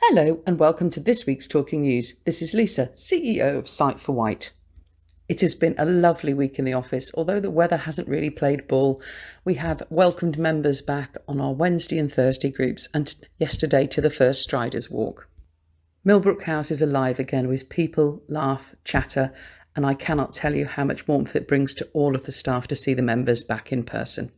Hello and welcome to this week's Talking News. This is Lisa, CEO of Site for Wight. It has been a lovely week in the office. Although the weather hasn't really played ball, we have welcomed members back on our Wednesday and Thursday groups and yesterday to the first Striders Walk. Millbrook House is alive again with people, laugh, chatter, and I cannot tell you how much warmth it brings to all of the staff to see the members back in person.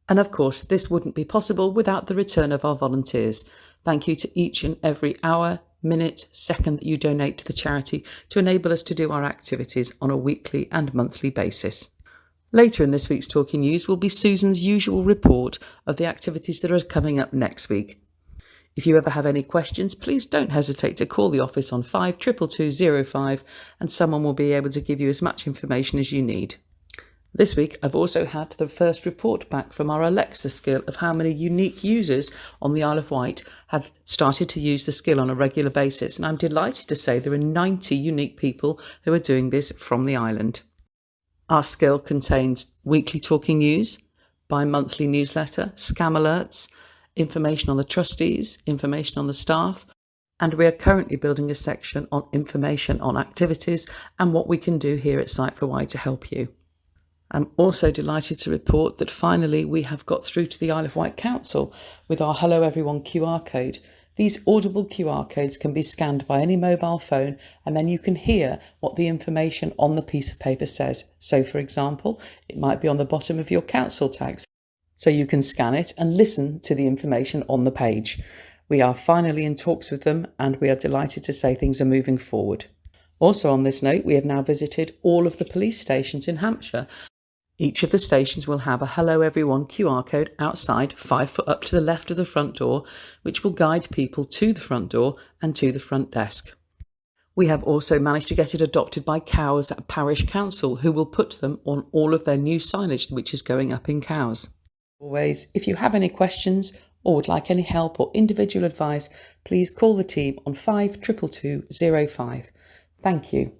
And of course, this wouldn't be possible without the return of our volunteers. Thank you to each and every hour, minute, second that you donate to the charity to enable us to do our activities on a weekly and monthly basis. Later in this week's Talking News will be Susan's usual report of the activities that are coming up next week. If you ever have any questions, please don't hesitate to call the office on 522205 and someone will be able to give you as much information as you need. This week, I've also had the first report back from our Alexa skill of how many unique users on the Isle of Wight have started to use the skill on a regular basis. And I'm delighted to say there are 90 unique people who are doing this from the island. Our skill contains weekly talking news, bi-monthly newsletter, scam alerts, information on the trustees, information on the staff, and we are currently building a section on information on activities and what we can do here at Site for Wight to help you. I'm also delighted to report that finally we have got through to the Isle of Wight Council with our Hello Everyone QR code. These audible QR codes can be scanned by any mobile phone and then you can hear what the information on the piece of paper says. So for example, it might be on the bottom of your council tax. So you can scan it and listen to the information on the page. We are finally in talks with them and we are delighted to say things are moving forward. Also on this note, we have now visited all of the police stations in Hampshire. Each of the stations will have a Hello Everyone QR code outside 5 foot up to the left of the front door, which will guide people to the front door and to the front desk. We have also managed to get it adopted by Cowes at Parish Council, who will put them on all of their new signage which is going up in Cowes. Always, if you have any questions or would like any help or individual advice, please call the team on 522205. Thank you.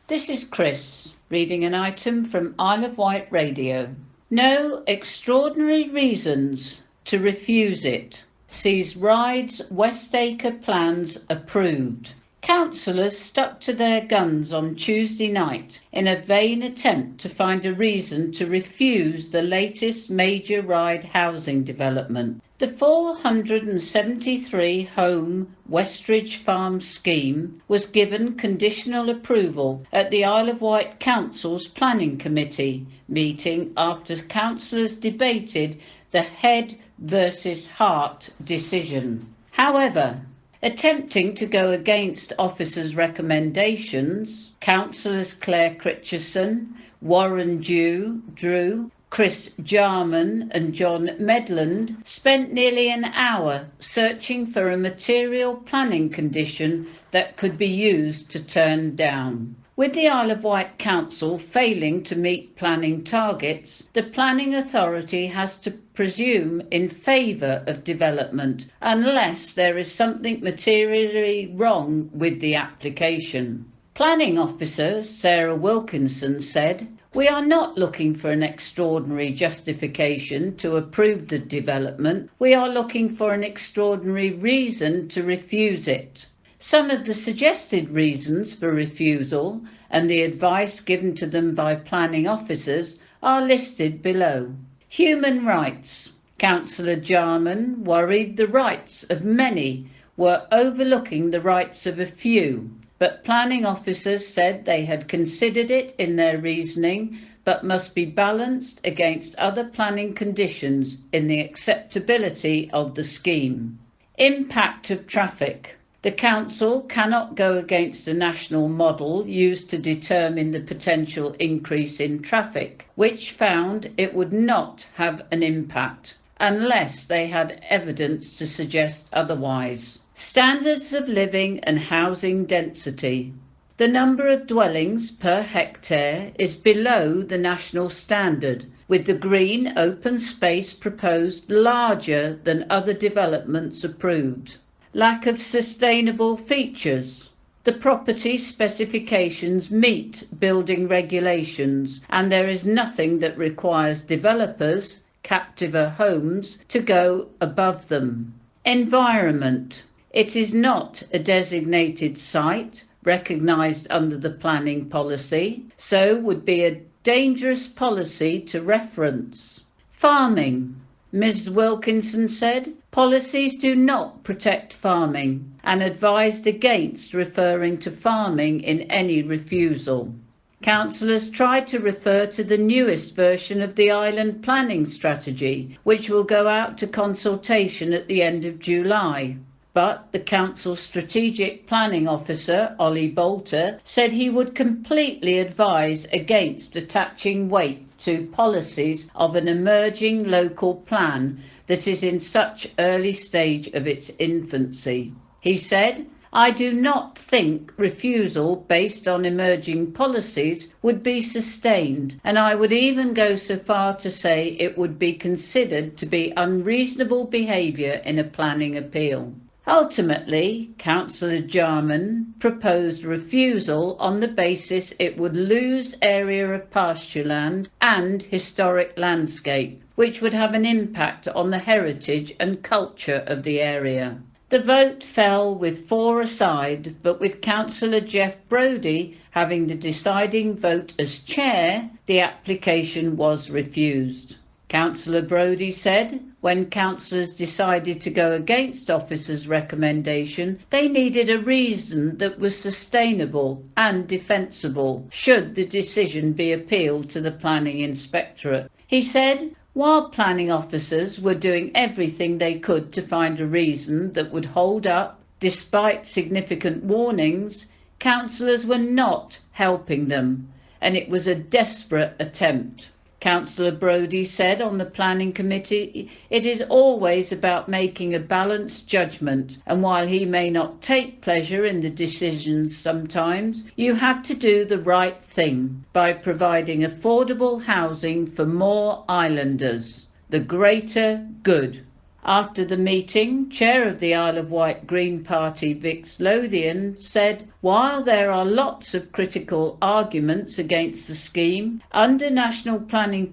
This is Chris, reading an item from Isle of Wight Radio. No extraordinary reasons to refuse it. Sees Rides Westacre plans approved. Councillors stuck to their guns on Tuesday night in a vain attempt to find a reason to refuse the latest major ride housing development. The 473-home Westridge Farm scheme was given conditional approval at the Isle of Wight Council's Planning Committee meeting after councillors debated the head versus heart decision. However, attempting to go against officers' recommendations, councillors Claire Critcherson, Warren Drew, Chris Jarman and John Medland spent nearly an hour searching for a material planning condition that could be used to turn down. With the Isle of Wight Council failing to meet planning targets, the planning authority has to presume in favour of development unless there is something materially wrong with the application. Planning officer Sarah Wilkinson said, "We are not looking for an extraordinary justification to approve the development. We are looking for an extraordinary reason to refuse it." Some of the suggested reasons for refusal and the advice given to them by planning officers are listed below. Human rights. Councillor Jarman worried the rights of many were overlooking the rights of a few, but planning officers said they had considered it in their reasoning but must be balanced against other planning conditions in the acceptability of the scheme. Impact of traffic. The council cannot go against a national model used to determine the potential increase in traffic, which found it would not have an impact unless they had evidence to suggest otherwise. Standards of living and housing density. The number of dwellings per hectare is below the national standard, with the green open space proposed larger than other developments approved. Lack of sustainable features. The property specifications meet building regulations and there is nothing that requires developers, Captiva Homes, to go above them. Environment. It is not a designated site recognised under the planning policy, so would be a dangerous policy to reference. Farming. Ms Wilkinson said, policies do not protect farming, and advised against referring to farming in any refusal. Councillors tried to refer to the newest version of the island planning strategy, which will go out to consultation at the end of July. But the Council's Strategic Planning Officer, Ollie Bolter, said he would completely advise against attaching weight to policies of an emerging local plan that is in such early stage of its infancy. He said, I do not think refusal based on emerging policies would be sustained, and I would even go so far to say it would be considered to be unreasonable behaviour in a planning appeal. Ultimately, Councillor Jarman proposed refusal on the basis it would lose area of pasture land and historic landscape, which would have an impact on the heritage and culture of the area. The vote fell with 4 aside, but with Councillor Jeff Brodie having the deciding vote as chair, the application was refused. Councillor Brodie said, when councillors decided to go against officers' recommendation, they needed a reason that was sustainable and defensible, should the decision be appealed to the Planning Inspectorate. He said, while planning officers were doing everything they could to find a reason that would hold up, despite significant warnings, councillors were not helping them, and it was a desperate attempt. Councillor Brodie said on the planning committee, it is always about making a balanced judgment, and while he may not take pleasure in the decisions sometimes, you have to do the right thing by providing affordable housing for more islanders. The greater good. After the meeting, Chair of the Isle of Wight Green Party Vix Lothian said, while there are lots of critical arguments against the scheme, under national planning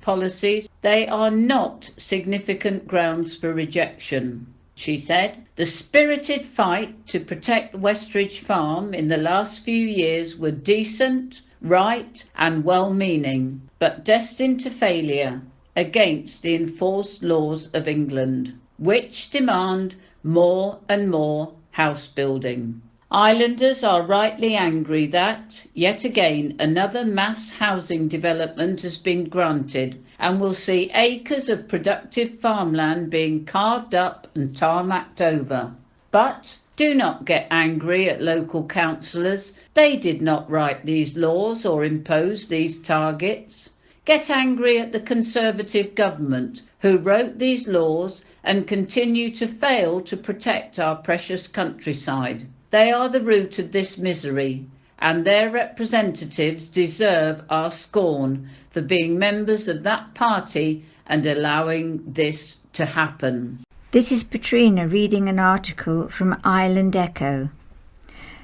policies, they are not significant grounds for rejection. She said, the spirited fight to protect Westridge Farm in the last few years were decent, right and well-meaning, but destined to failure against the enforced laws of England, which demand more and more house building. Islanders are rightly angry that, yet again, another mass housing development has been granted and will see acres of productive farmland being carved up and tarmacked over. But do not get angry at local councillors. They did not write these laws or impose these targets. Get angry at the Conservative government who wrote these laws and continue to fail to protect our precious countryside. They are the root of this misery, and their representatives deserve our scorn for being members of that party and allowing this to happen. This is Patrina reading an article from Island Echo.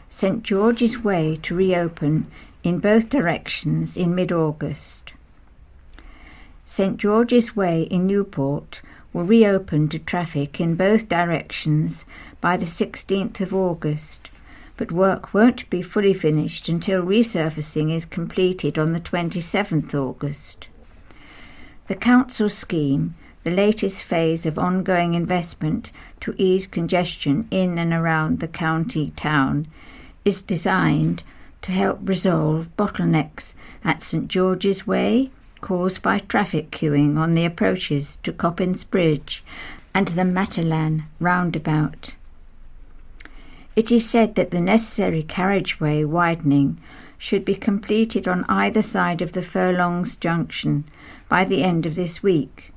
St George's Way to reopen in both directions in mid-August. St George's Way in Newport will reopen to traffic in both directions by the 16th of August, but work won't be fully finished until resurfacing is completed on the 27th August. The council scheme, the latest phase of ongoing investment to ease congestion in and around the county town, is designed to help resolve bottlenecks at St George's Way caused by traffic queuing on the approaches to Coppins Bridge and the Matalan roundabout. It is said that the necessary carriageway widening should be completed on either side of the Furlongs Junction by the end of this week,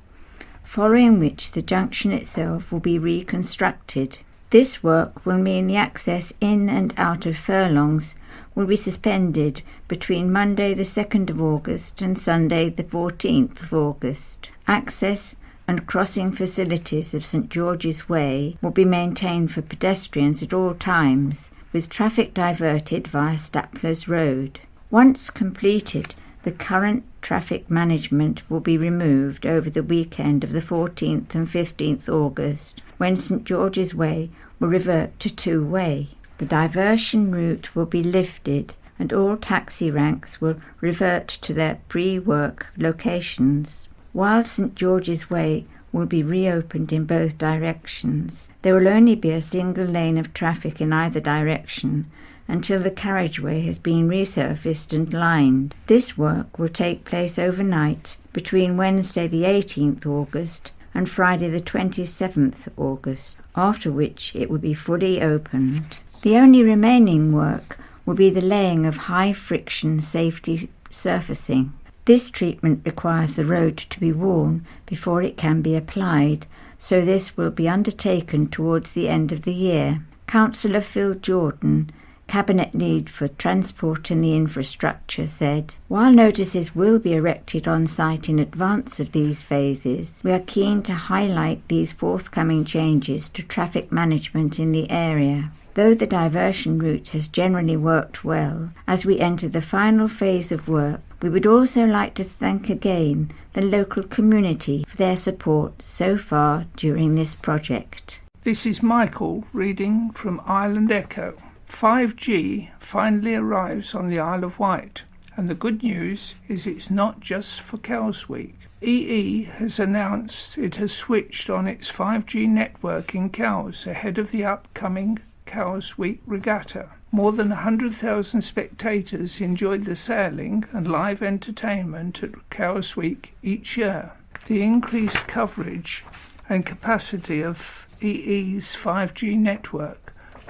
following which the junction itself will be reconstructed. This work will mean the access in and out of Furlongs will be suspended between Monday the 2nd of August and Sunday the 14th of August. Access and crossing facilities of St George's Way will be maintained for pedestrians at all times, with traffic diverted via Stapler's Road. Once completed, the current traffic management will be removed over the weekend of the 14th and 15th August, when St George's Way will revert to two-way. The diversion route will be lifted and all taxi ranks will revert to their pre-work locations. While St George's Way will be reopened in both directions, there will only be a single lane of traffic in either direction until the carriageway has been resurfaced and lined. This work will take place overnight between Wednesday the 18th August and Friday the 27th August, after which it will be fully opened. The only remaining work will be the laying of high-friction safety surfacing. This treatment requires the road to be worn before it can be applied, so this will be undertaken towards the end of the year. Councillor Phil Jordan, Cabinet Lead for Transport and the Infrastructure, said, "While notices will be erected on site in advance of these phases, we are keen to highlight these forthcoming changes to traffic management in the area. Though the diversion route has generally worked well, as we enter the final phase of work, we would also like to thank again the local community for their support so far during this project." This is Michael reading from Island Echo. 5G finally arrives on the Isle of Wight, and the good news is it's not just for Cowes Week. EE has announced it has switched on its 5G network in Cowes ahead of the upcoming Cowes Week regatta. More than 100,000 spectators enjoyed the sailing and live entertainment at Cowes Week each year. The increased coverage and capacity of EE's 5G network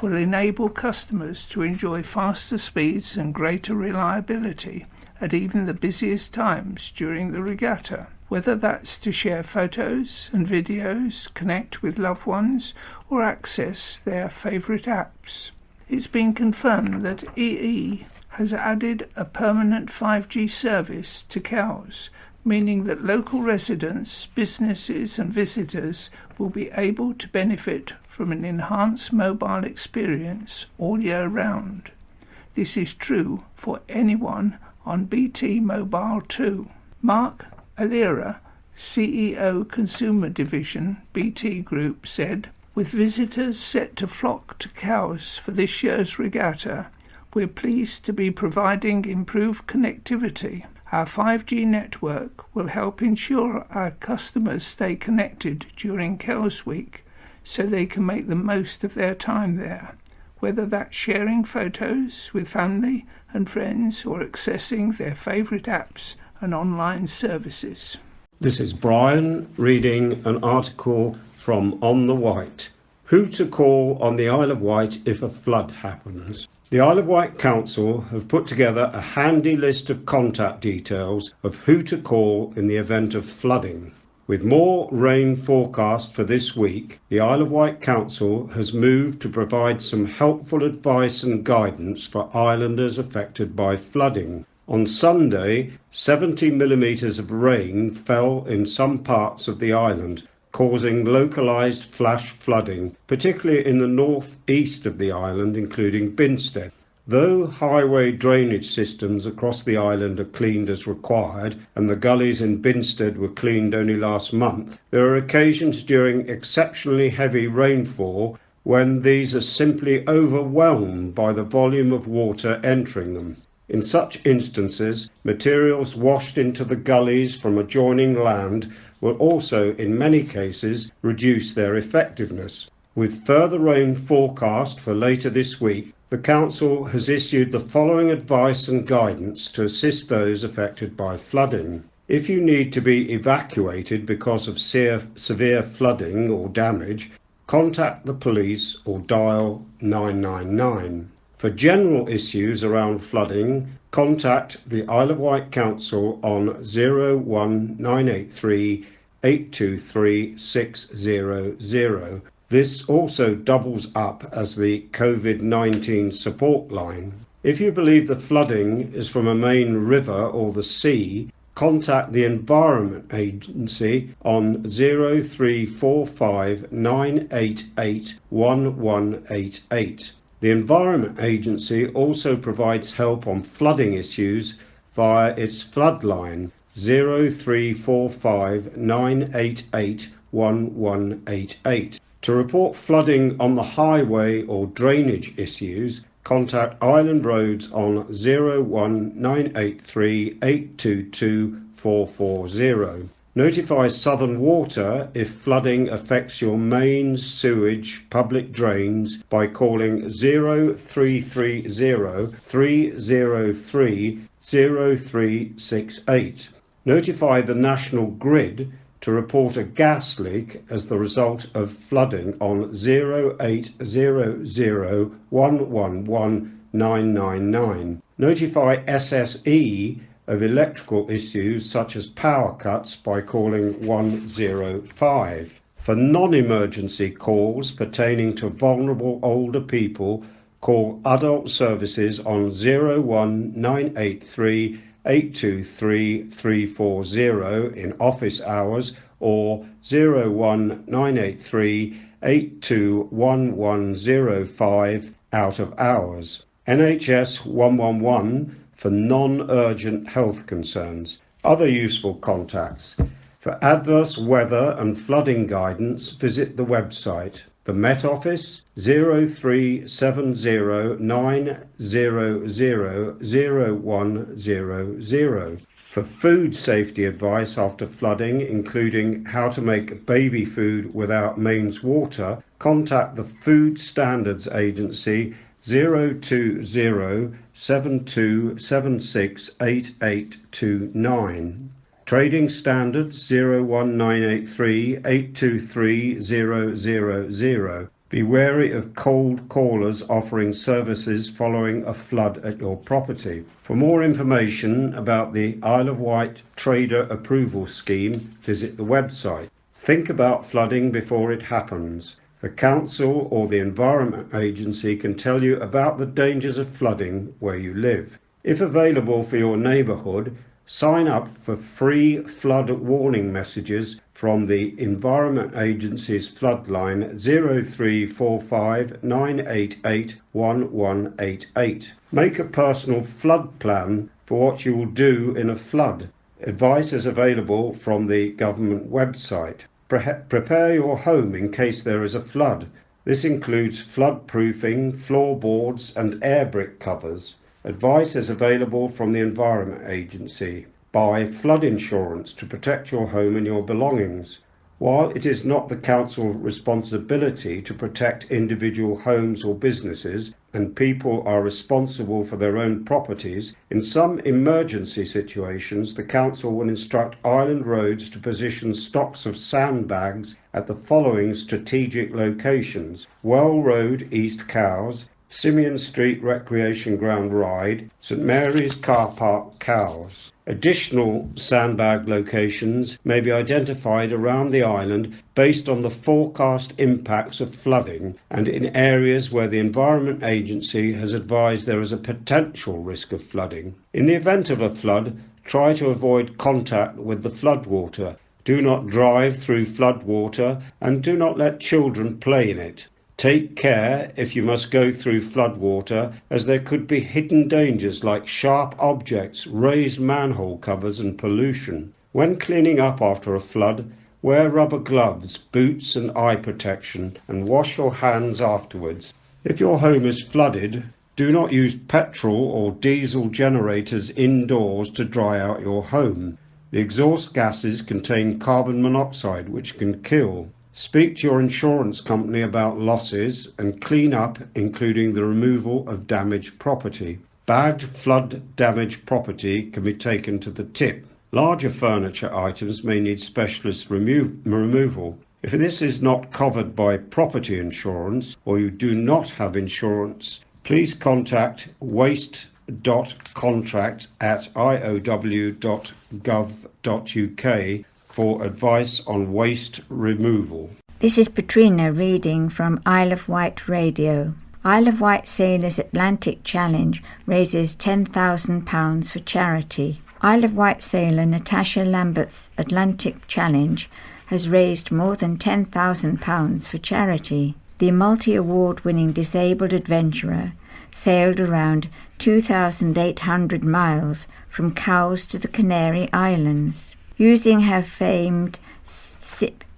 will enable customers to enjoy faster speeds and greater reliability at even the busiest times during the regatta, whether that's to share photos and videos, connect with loved ones, or access their favourite apps. It's been confirmed that EE has added a permanent 5G service to Cowes, meaning that local residents, businesses and visitors will be able to benefit from an enhanced mobile experience all year round. This is true for anyone on BT Mobile too. Mark Alira, CEO Consumer Division, BT Group, said, "With visitors set to flock to Cowes for this year's regatta, we're pleased to be providing improved connectivity. Our 5G network will help ensure our customers stay connected during Cowes Week so they can make the most of their time there, whether that's sharing photos with family and friends or accessing their favourite apps and online services." This is Brian reading an article from On the Wight. Who to call on the Isle of Wight if a flood happens. The Isle of Wight Council have put together a handy list of contact details of who to call in the event of flooding. With more rain forecast for this week, the Isle of Wight Council has moved to provide some helpful advice and guidance for islanders affected by flooding. On Sunday, 70 millimetres of rain fell in some parts of the island, causing localised flash flooding, particularly in the north-east of the island, including Binstead. Though highway drainage systems across the island are cleaned as required, and the gullies in Binstead were cleaned only last month, there are occasions during exceptionally heavy rainfall when these are simply overwhelmed by the volume of water entering them. In such instances, materials washed into the gullies from adjoining land will also, in many cases, reduce their effectiveness. With further rain forecast for later this week, the Council has issued the following advice and guidance to assist those affected by flooding. If you need to be evacuated because of severe flooding or damage, contact the police or dial 999. For general issues around flooding, contact the Isle of Wight Council on 01983 823 600. This also doubles up as the COVID-19 support line. If you believe the flooding is from a main river or the sea, contact the Environment Agency on 0345 988 1188. The Environment Agency also provides help on flooding issues via its floodline 0345 988 1188. To report flooding on the highway or drainage issues, contact Island Roads on 01983 822 440. Notify Southern Water if flooding affects your mains, sewage, public drains by calling 0330 303 0368. Notify the National Grid to report a gas leak as the result of flooding on 0800 111 999. Notify SSE of electrical issues such as power cuts by calling 105. For non-emergency calls pertaining to vulnerable older people, call Adult Services on 01983 823 340 in office hours or 01983 821105 out of hours. NHS 111 for non-urgent health concerns. Other useful contacts. For adverse weather and flooding guidance, visit the website. The Met Office 0370 900 0100. For food safety advice after flooding, including how to make baby food without mains water, contact the Food Standards Agency 020 7276 8829. Trading Standards 01983 823 000. Be wary of cold callers offering services following a flood at your property. For more information about the Isle of Wight Trader Approval Scheme, visit the website. Think about flooding before it happens. The Council or the Environment Agency can tell you about the dangers of flooding where you live. If available for your neighbourhood, sign up for free flood warning messages from the Environment Agency's floodline 0345 988 1188. Make a personal flood plan for what you will do in a flood. Advice is available from the government website. Prepare your home in case there is a flood. This includes flood-proofing, floorboards and air brick covers. Advice is available from the Environment Agency. Buy flood insurance to protect your home and your belongings. While it is not the council's responsibility to protect individual homes or businesses, and people are responsible for their own properties, in some emergency situations the council will instruct Island Roads to position stocks of sandbags at the following strategic locations: Well Road, East Cowes, Simeon Street Recreation Ground Ride, St Mary's Car Park, Cowes. Additional sandbag locations may be identified around the island based on the forecast impacts of flooding and in areas where the Environment Agency has advised there is a potential risk of flooding. In the event of a flood, try to avoid contact with the floodwater. Do not drive through floodwater and do not let children play in it. Take care if you must go through floodwater, as there could be hidden dangers like sharp objects, raised manhole covers and pollution. When cleaning up after a flood, wear rubber gloves, boots and eye protection, and wash your hands afterwards. If your home is flooded, do not use petrol or diesel generators indoors to dry out your home. The exhaust gases contain carbon monoxide, which can kill. Speak to your insurance company about losses and clean up, including the removal of damaged property. Bagged flood-damaged property can be taken to the tip. Larger furniture items may need specialist removal. If this is not covered by property insurance or you do not have insurance, please contact waste.contract@iow.gov.uk for advice on waste removal. This is Petrina reading from Isle of Wight Radio. Isle of Wight Sailors Atlantic Challenge raises £10,000 for charity. Isle of Wight sailor Natasha Lambert's Atlantic Challenge has raised more than £10,000 for charity. The multi-award-winning disabled adventurer sailed around 2,800 miles from Cowes to the Canary Islands. Using her famed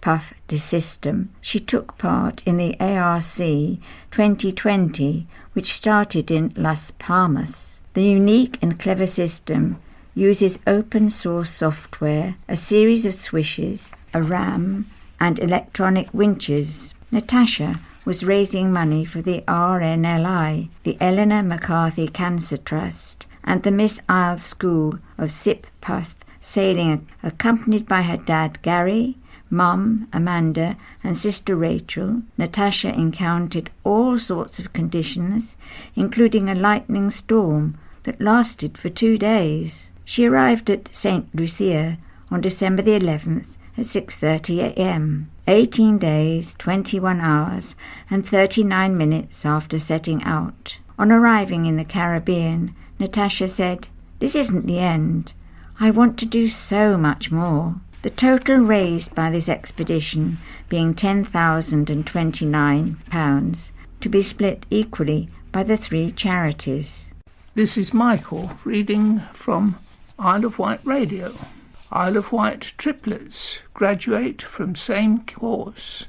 Puff system, she took part in the ARC 2020, which started in Las Palmas. The unique and clever system uses open source software, a series of swishes, a RAM, and electronic winches. Natasha was raising money for the RNLI, the Eleanor McCarthy Cancer Trust, and the Miss Isles School of Sip Puff sailing, accompanied by her dad Gary, mum Amanda, and sister Rachel. Natasha encountered all sorts of conditions, including a lightning storm that lasted for 2 days. She arrived at St. Lucia on December the 11th at 6:30 a.m., 18 days, 21 hours, and 39 minutes after setting out. On arriving in the Caribbean, Natasha said, "This isn't the end. I want to do so much more." The total raised by this expedition being £10,029, to be split equally by the 3 charities. This is Michael reading from Isle of Wight Radio. Isle of Wight Triplets graduate from same course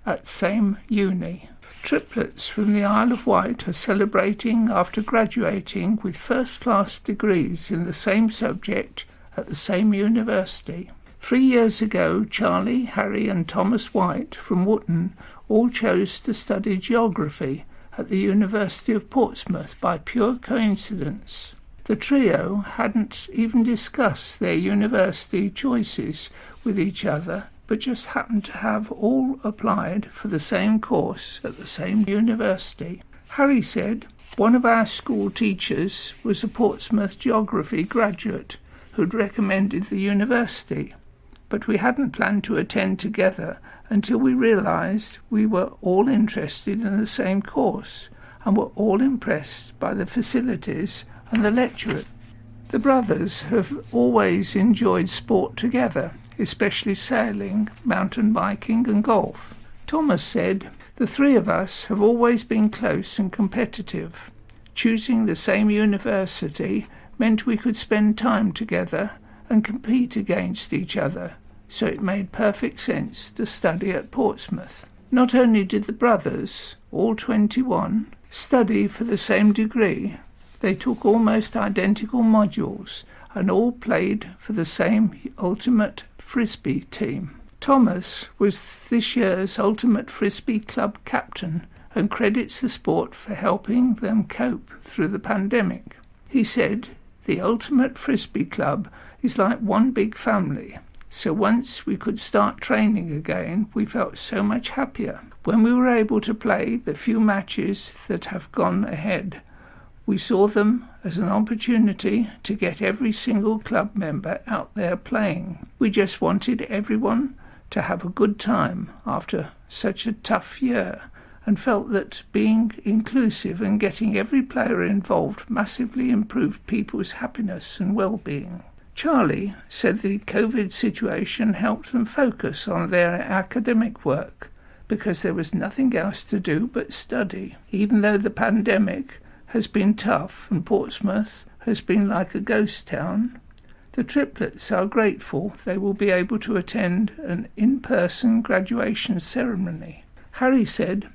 at same uni. Triplets from the Isle of Wight are celebrating after graduating with first-class degrees in the same subject at the same university. 3 years ago, Charlie, Harry and Thomas White from Wootton all chose to study geography at the University of Portsmouth by pure coincidence. The trio hadn't even discussed their university choices with each other, but just happened to have all applied for the same course at the same university. Harry said, "One of our school teachers was a Portsmouth geography graduate who'd recommended the university, but we hadn't planned to attend together until we realised we were all interested in the same course and were all impressed by the facilities and the lecturers. The brothers have always enjoyed sport together, especially sailing, mountain biking and golf." Thomas said, "The 3 of us have always been close and competitive. Choosing the same university meant we could spend time together and compete against each other, so it made perfect sense to study at Portsmouth." Not only did the brothers, all 21, study for the same degree, they took almost identical modules and all played for the same ultimate frisbee team. Thomas was this year's ultimate frisbee club captain and credits the sport for helping them cope through the pandemic. He said, "The ultimate frisbee club is like one big family, so once we could start training again, we felt so much happier. When we were able to play the few matches that have gone ahead, we saw them as an opportunity to get every single club member out there playing. We just wanted everyone to have a good time after such a tough year, and felt that being inclusive and getting every player involved massively improved people's happiness and well-being." Charlie said the COVID situation helped them focus on their academic work because there was nothing else to do but study. Even though the pandemic has been tough and Portsmouth has been like a ghost town, the triplets are grateful they will be able to attend an in-person graduation ceremony. Harry said,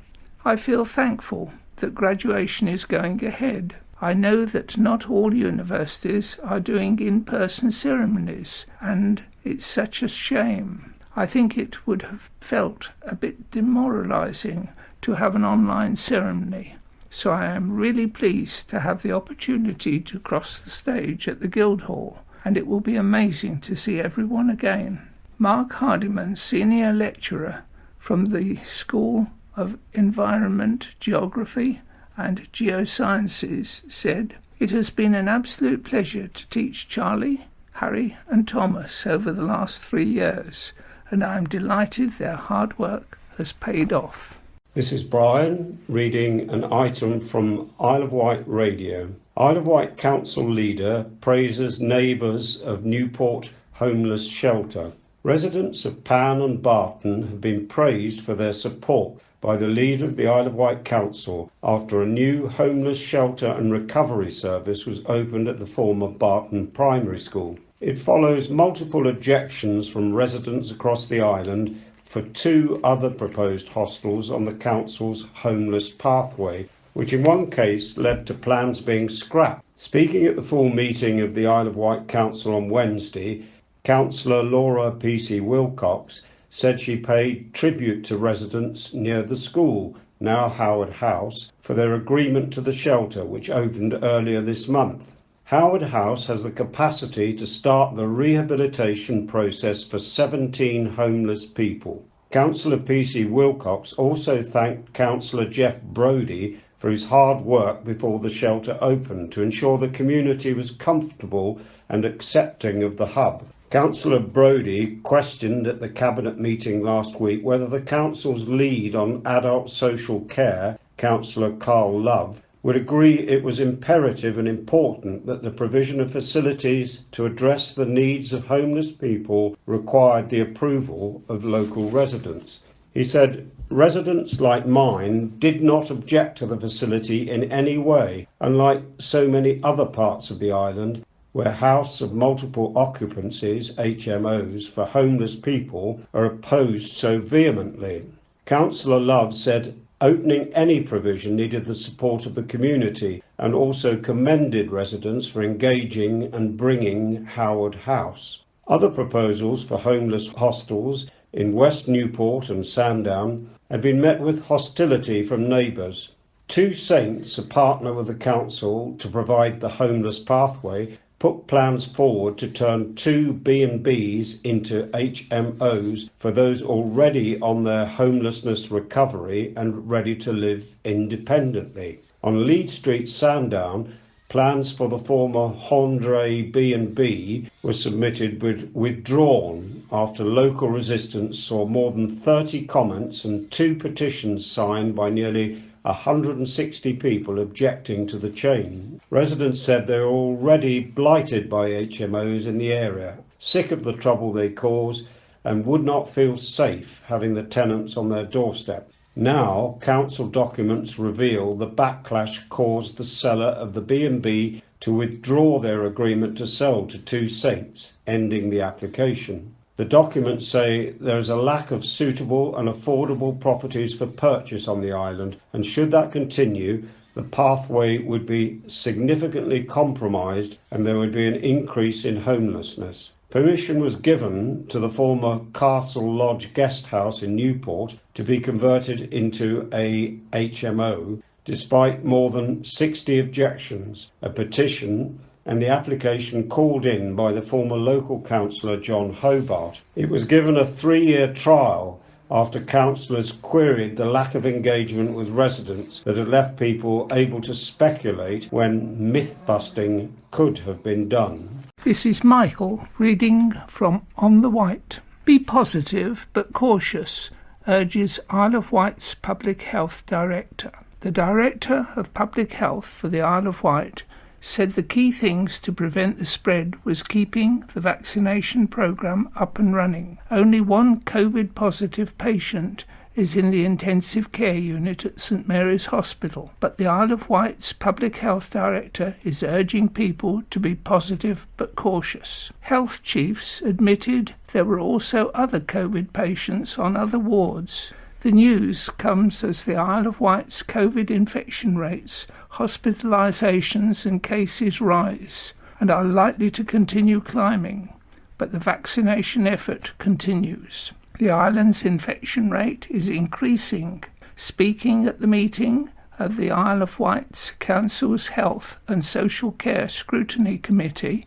"I feel thankful that graduation is going ahead. I know that not all universities are doing in-person ceremonies, and it's such a shame. I think it would have felt a bit demoralising to have an online ceremony, so I am really pleased to have the opportunity to cross the stage at the Guildhall, and it will be amazing to see everyone again." Mark Hardiman, senior lecturer from the School of Environment, Geography and Geosciences, said, "It has been an absolute pleasure to teach Charlie, Harry and Thomas over the last 3 years, and I am delighted their hard work has paid off." This is Brian reading an item from Isle of Wight Radio. Isle of Wight Council leader praises neighbours of Newport homeless shelter. Residents of Pan and Barton have been praised for their support by the leader of the Isle of Wight Council after a new homeless shelter and recovery service was opened at the former Barton Primary School. It follows multiple objections from residents across the island for 2 other proposed hostels on the council's homeless pathway, which in one case led to plans being scrapped. Speaking at the full meeting of the Isle of Wight Council on Wednesday, Councillor Laura P.C. Wilcox said she paid tribute to residents near the school, now Howard House, for their agreement to the shelter, which opened earlier this month. Howard House has the capacity to start the rehabilitation process for 17 homeless people. Councillor P.C. Wilcox also thanked Councillor Jeff Brodie for his hard work before the shelter opened to ensure the community was comfortable and accepting of the hub. Councillor Brodie questioned at the Cabinet meeting last week whether the Council's lead on adult social care, Councillor Carl Love, would agree it was imperative and important that the provision of facilities to address the needs of homeless people required the approval of local residents. He said, "Residents like mine did not object to the facility in any way, unlike so many other parts of the island, where house of multiple occupancies, HMOs, for homeless people are opposed so vehemently." Councillor Love said opening any provision needed the support of the community and also commended residents for engaging and bringing Howard House. Other proposals for homeless hostels in West Newport and Sandown had been met with hostility from neighbours. Two Saints, a partner with the council to provide the homeless pathway, put plans forward to turn 2 B&Bs into HMOs for those already on their homelessness recovery and ready to live independently. On Leeds Street, Sandown, plans for the former Hondre B&B were submitted but withdrawn after local resistance saw more than 30 comments and 2 petitions signed by nearly 160 people objecting to the change. Residents said they were already blighted by HMOs in the area, sick of the trouble they cause, and would not feel safe having the tenants on their doorstep. Now, council documents reveal the backlash caused the seller of the B&B to withdraw their agreement to sell to 2 Saints, ending the application. The documents say there is a lack of suitable and affordable properties for purchase on the island, and should that continue, the pathway would be significantly compromised and there would be an increase in homelessness. Permission was given to the former Castle Lodge guest house in Newport to be converted into a HMO, despite more than 60 objections, a petition and the application called in by the former local councillor John Hobart. It was given a 3-year trial after councillors queried the lack of engagement with residents that had left people able to speculate when myth-busting could have been done. This is Michael reading from On the Wight. Be positive but cautious, urges Isle of Wight's Public Health Director. The Director of Public Health for the Isle of Wight said the key things to prevent the spread was keeping the vaccination programme up and running. Only one COVID-positive patient is in the intensive care unit at St Mary's Hospital, but the Isle of Wight's Public Health Director is urging people to be positive but cautious. Health chiefs admitted there were also other COVID patients on other wards. The news comes as the Isle of Wight's COVID infection rates, hospitalisations and cases rise and are likely to continue climbing, but the vaccination effort continues. The island's infection rate is increasing. Speaking at the meeting of the Isle of Wight's Council's Health and Social Care Scrutiny Committee,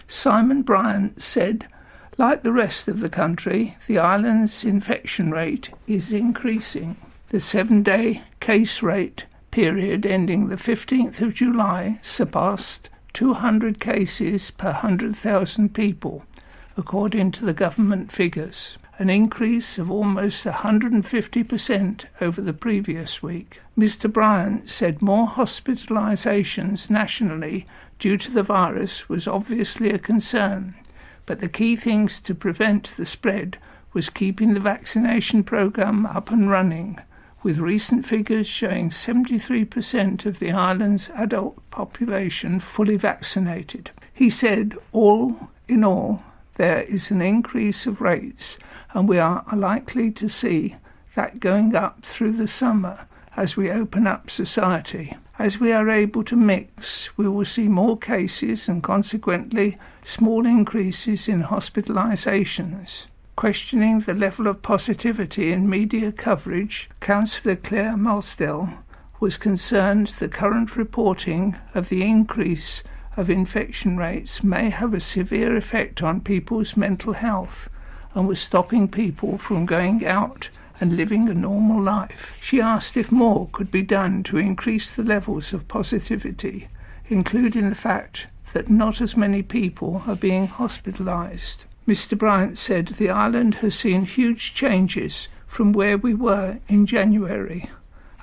Simon Bryant said, like the rest of the country, the island's infection rate is increasing. The 7-day case rate period ending the 15th of July surpassed 200 cases per 100,000 people, according to the government figures, an increase of almost 150% over the previous week. Mr. Bryant said more hospitalisations nationally due to the virus was obviously a concern, but the key things to prevent the spread was keeping the vaccination programme up and running, with recent figures showing 73% of the island's adult population fully vaccinated. He said, all in all, there is an increase of rates, and we are likely to see that going up through the summer as we open up society. As we are able to mix, we will see more cases and consequently small increases in hospitalisations. Questioning the level of positivity in media coverage, Councillor Claire Mulsdell was concerned the current reporting of the increase of infection rates may have a severe effect on people's mental health and was stopping people from going out and living a normal life. She asked if more could be done to increase the levels of positivity, including the fact that not as many people are being hospitalised. Mr. Bryant said the island has seen huge changes from where we were in January,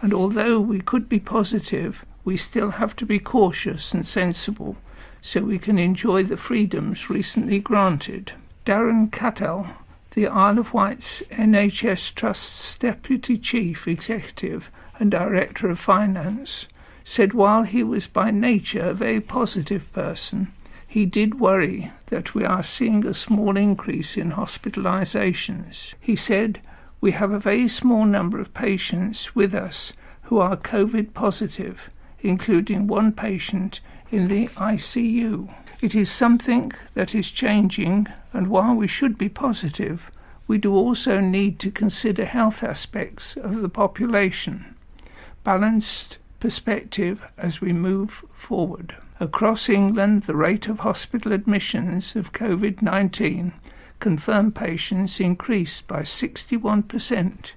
and although we could be positive, we still have to be cautious and sensible so we can enjoy the freedoms recently granted. Darren Cattell, the Isle of Wight's NHS Trust's Deputy Chief Executive and Director of Finance, said while he was by nature a very positive person, he did worry that we are seeing a small increase in hospitalisations. He said, "We have a very small number of patients with us who are COVID positive, including one patient in the ICU. It is something that is changing, and while we should be positive, we do also need to consider health aspects of the population. Balanced perspective as we move forward." Across England, the rate of hospital admissions of COVID-19 confirmed patients increased by 61%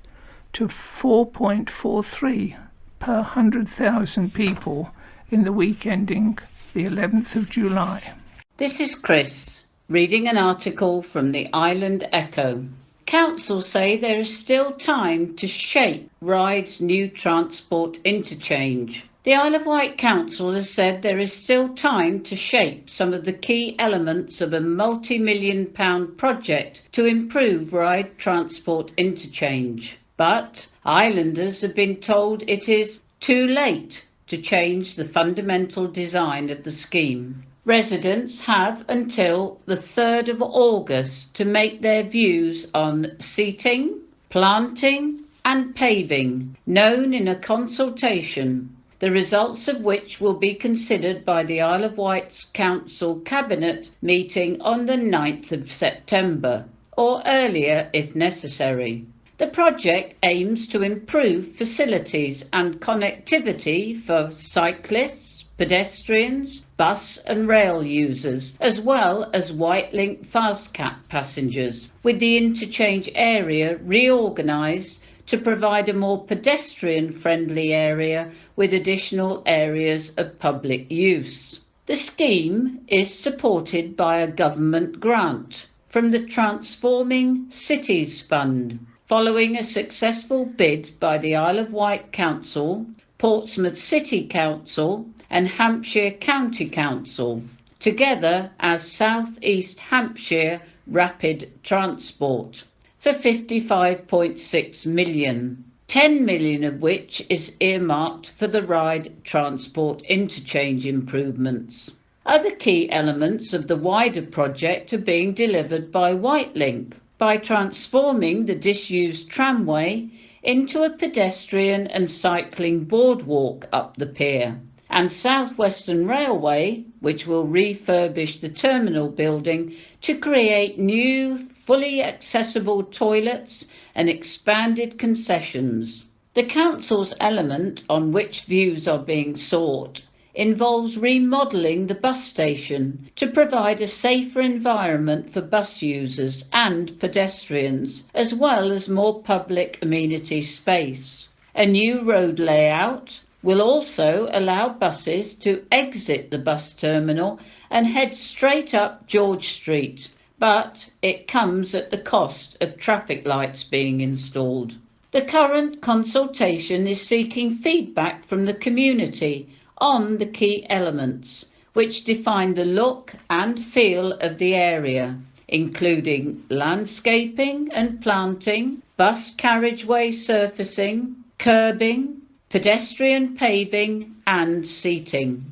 to 4.43 per 100,000 people in the week ending the 11th of July. This is Chris, reading an article from the Island Echo. Council say there is still time to shape Ryde's new transport interchange. The Isle of Wight Council has said there is still time to shape some of the key elements of a multi-million-pound project to improve Ryde transport interchange. But islanders have been told it is too late to change the fundamental design of the scheme. Residents have until the 3rd of August to make their views on seating, planting and paving, known in a consultation, the results of which will be considered by the Isle of Wight's Council Cabinet meeting on the 9th of September, or earlier if necessary. The project aims to improve facilities and connectivity for cyclists, pedestrians, bus and rail users, as well as Whitelink Fastcat passengers, with the interchange area reorganised to provide a more pedestrian-friendly area with additional areas of public use. The scheme is supported by a government grant from the Transforming Cities Fund, following a successful bid by the Isle of Wight Council, Portsmouth City Council and Hampshire County Council, together as South East Hampshire Rapid Transport, for 55.6 million, 10 million of which is earmarked for the Ryde Transport Interchange improvements. Other key elements of the wider project are being delivered by Whitelink, by transforming the disused tramway into a pedestrian and cycling boardwalk up the pier, and South Western Railway, which will refurbish the terminal building to create new, fully accessible toilets and expanded concessions. The council's element on which views are being sought involves remodelling the bus station to provide a safer environment for bus users and pedestrians, as well as more public amenity space. A new road layout will also allow buses to exit the bus terminal and head straight up George Street, but it comes at the cost of traffic lights being installed. The current consultation is seeking feedback from the community on the key elements which define the look and feel of the area, including landscaping and planting, bus carriageway surfacing, curbing, pedestrian paving and seating.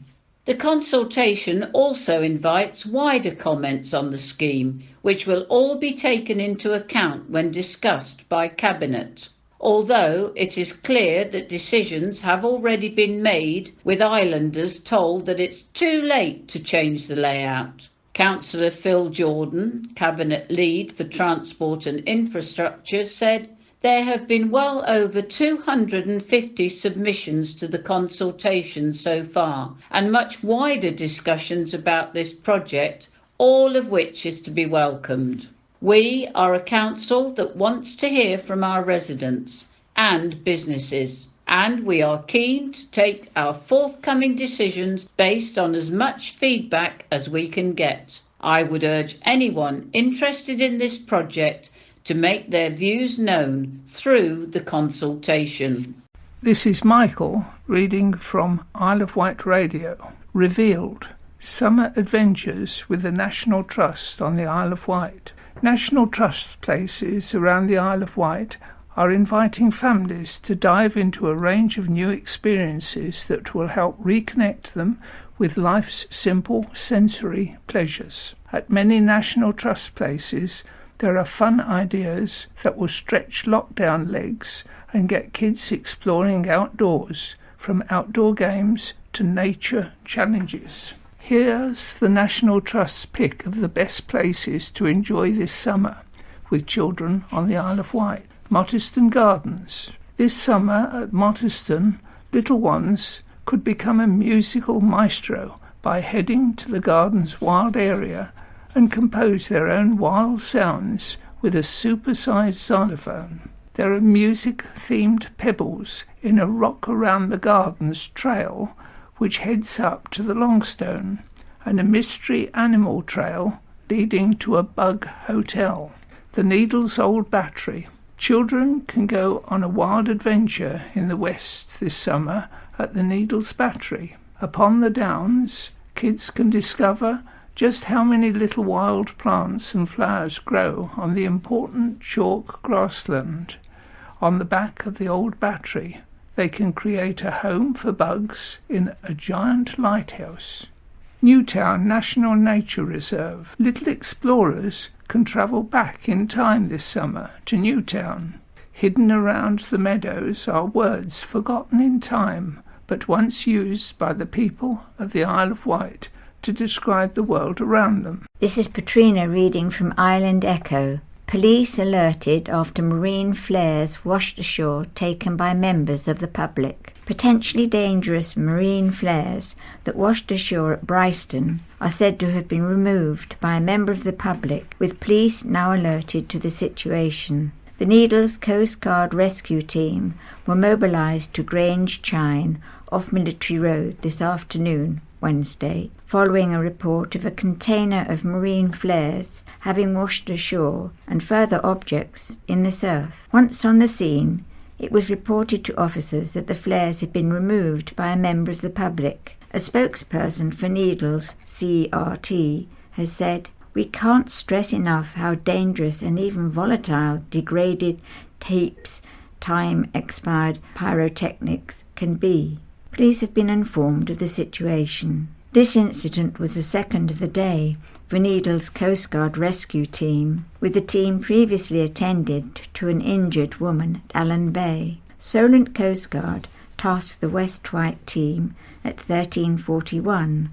The consultation also invites wider comments on the scheme, which will all be taken into account when discussed by Cabinet. Although it is clear that decisions have already been made, with islanders told that it's too late to change the layout. Councillor Phil Jordan, Cabinet Lead for Transport and Infrastructure, said there have been well over 250 submissions to the consultation so far, and much wider discussions about this project, all of which is to be welcomed. We are a council that wants to hear from our residents and businesses, and we are keen to take our forthcoming decisions based on as much feedback as we can get. I would urge anyone interested in this project to make their views known through the consultation. This is Michael reading from Isle of Wight Radio. Revealed. Summer adventures with the National Trust on the Isle of Wight. National Trust places around the Isle of Wight are inviting families to dive into a range of new experiences that will help reconnect them with life's simple sensory pleasures. At many National Trust places, there are fun ideas that will stretch lockdown legs and get kids exploring outdoors, from outdoor games to nature challenges. Here's the National Trust's pick of the best places to enjoy this summer with children on the Isle of Wight. Mottiston Gardens. This summer at Mottiston, little ones could become a musical maestro by heading to the garden's wild area and compose their own wild sounds with a super-sized xylophone. There are music-themed pebbles in a rock around the gardens trail which heads up to the Longstone, and a mystery animal trail leading to a bug hotel. The Needles Old Battery. Children can go on a wild adventure in the west this summer at the Needles Battery. Upon the downs, kids can discover just how many little wild plants and flowers grow on the important chalk grassland. On the back of the old battery, they can create a home for bugs in a giant lighthouse. Newtown National Nature Reserve. Little explorers can travel back in time this summer to Newtown. Hidden around the meadows are words forgotten in time, but once used by the people of the Isle of Wight to describe the world around them. This is Patrina reading from Island Echo. Police alerted after marine flares washed ashore taken by members of the public. Potentially dangerous marine flares that washed ashore at Bryston are said to have been removed by a member of the public, with police now alerted to the situation. The Needles Coast Guard rescue team were mobilised to Grange Chine off Military Road this afternoon, Wednesday, following a report of a container of marine flares having washed ashore and further objects in the surf. Once on the scene, it was reported to officers that the flares had been removed by a member of the public. A spokesperson for Needles CRT has said, "We can't stress enough how dangerous and even volatile degraded tapes, time-expired pyrotechnics can be." Police have been informed of the situation. This incident was the second of the day for Needles Coast Guard rescue team, with the team previously attended to an injured woman at Allen Bay. Solent Coast Guard tasked the West Wight team at 13:41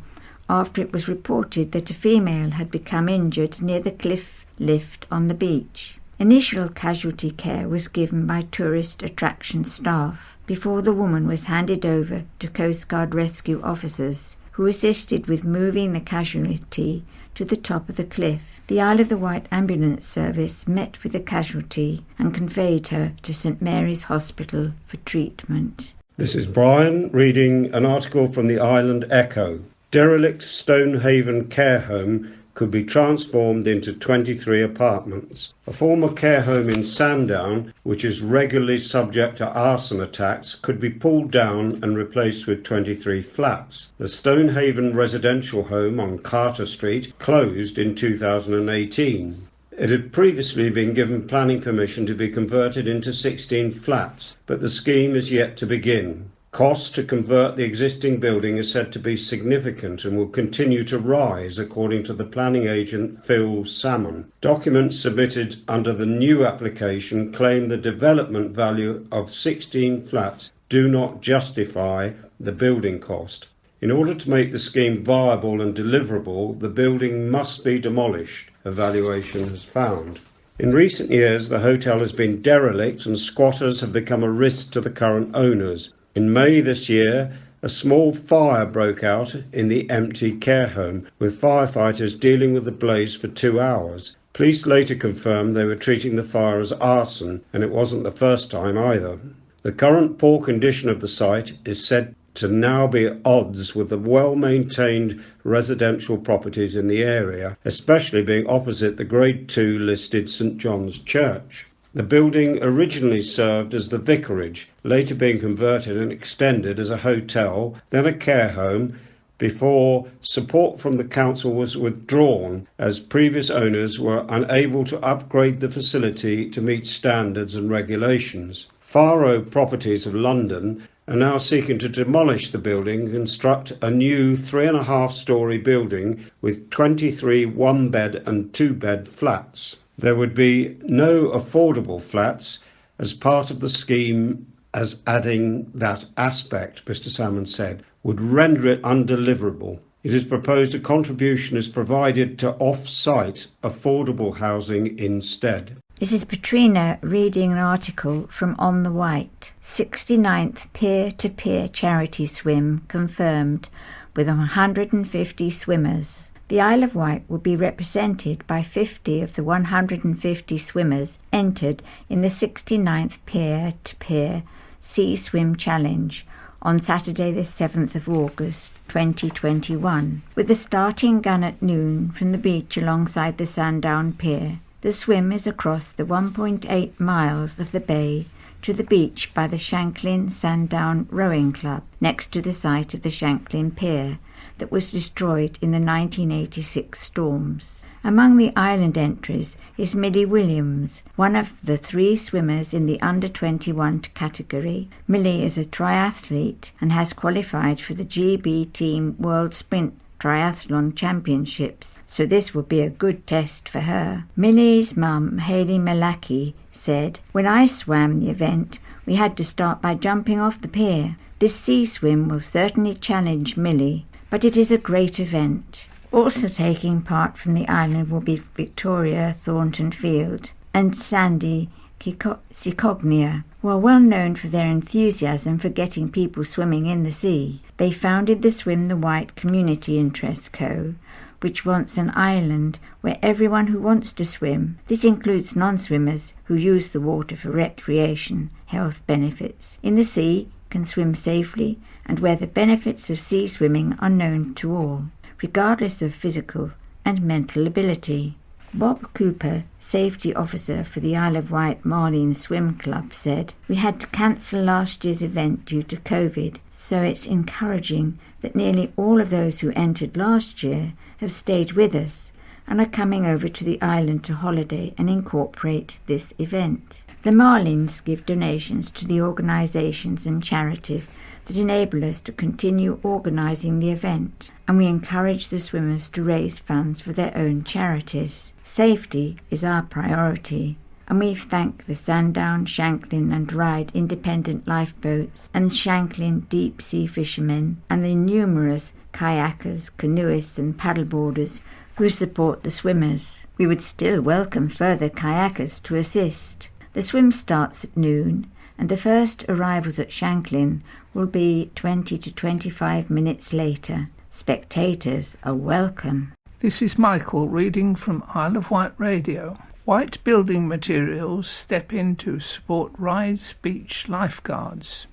after it was reported that a female had become injured near the cliff lift on the beach. Initial casualty care was given by tourist attraction staff before the woman was handed over to Coast Guard rescue officers, who assisted with moving the casualty to the top of the cliff. The Isle of Wight Ambulance Service met with the casualty and conveyed her to St Mary's Hospital for treatment. This is Brian reading an article from the Island Echo. Derelict Stonehaven care home could be transformed into 23 apartments. A former care home in Sandown, which is regularly subject to arson attacks, could be pulled down and replaced with 23 flats. The Stonehaven residential home on Carter Street closed in 2018. It had previously been given planning permission to be converted into 16 flats, but the scheme is yet to begin. Cost to convert the existing building is said to be significant and will continue to rise, according to the planning agent Phil Salmon. Documents submitted under the new application claim the development value of 16 flats do not justify the building cost. In order to make the scheme viable and deliverable, the building must be demolished, evaluation has found. In recent years, the hotel has been derelict and squatters have become a risk to the current owners. In May this year, a small fire broke out in the empty care home, with firefighters dealing with the blaze for 2 hours. Police later confirmed they were treating the fire as arson, and it wasn't the first time either. The current poor condition of the site is said to now be at odds with the well-maintained residential properties in the area, especially being opposite the Grade 2 listed St John's Church. The building originally served as the vicarage, later being converted and extended as a hotel, then a care home, before support from the council was withdrawn as previous owners were unable to upgrade the facility to meet standards and regulations. Faro Properties of London are now seeking to demolish the building and construct a new 3.5-storey building with 23 one-bed and two-bed flats. There would be no affordable flats as part of the scheme, as adding that aspect, Mr Salmon said, would render it undeliverable. It is proposed a contribution is provided to off-site affordable housing instead. This is Petrina reading an article from On the Wight. 69th peer-to-peer charity swim confirmed with 150 swimmers. The Isle of Wight will be represented by 50 of the 150 swimmers entered in the 69th peer-to-peer Sea Swim Challenge on Saturday the 7th of August 2021, with the starting gun at noon from the beach alongside the Sandown Pier. The swim is across the 1.8 miles of the bay to the beach by the Shanklin Sandown Rowing Club, next to the site of the Shanklin Pier that was destroyed in the 1986 storms. Among the island entries is Millie Williams, one of the 3 swimmers in the under-21 category. Millie is a triathlete and has qualified for the GB Team World Sprint Triathlon Championships, so this will be a good test for her. Millie's mum, Hayley Malaki, said, "When I swam the event, we had to start by jumping off the pier. This sea swim will certainly challenge Millie, but it is a great event." Also taking part from the island will be Victoria Thornton Field and Sandy Sikognia, who are well known for their enthusiasm for getting people swimming in the sea. They founded the Swim the Wight Community Interest Co., which wants an island where everyone who wants to swim, this includes non-swimmers who use the water for recreation, health benefits, in the sea, can swim safely, and where the benefits of sea swimming are known to all, regardless of physical and mental ability. Bob Cooper, safety officer for the Isle of Wight Marlene Swim Club, said, "We had to cancel last year's event due to COVID, so it's encouraging that nearly all of those who entered last year have stayed with us and are coming over to the island to holiday and incorporate this event." The Marlins give donations to the organisations and charities that enable us to continue organising the event, and we encourage the swimmers to raise funds for their own charities. Safety is our priority, and we thank the Sandown, Shanklin and Ryde independent lifeboats and Shanklin deep-sea fishermen and the numerous kayakers, canoeists and paddleboarders who support the swimmers. We would still welcome further kayakers to assist. The swim starts at noon, and the first arrivals at Shanklin will be 20 to 25 minutes later. Spectators are welcome. This is Michael reading from Isle of Wight Radio. Wight Building Materials step in to support Ryde's beach lifeguards.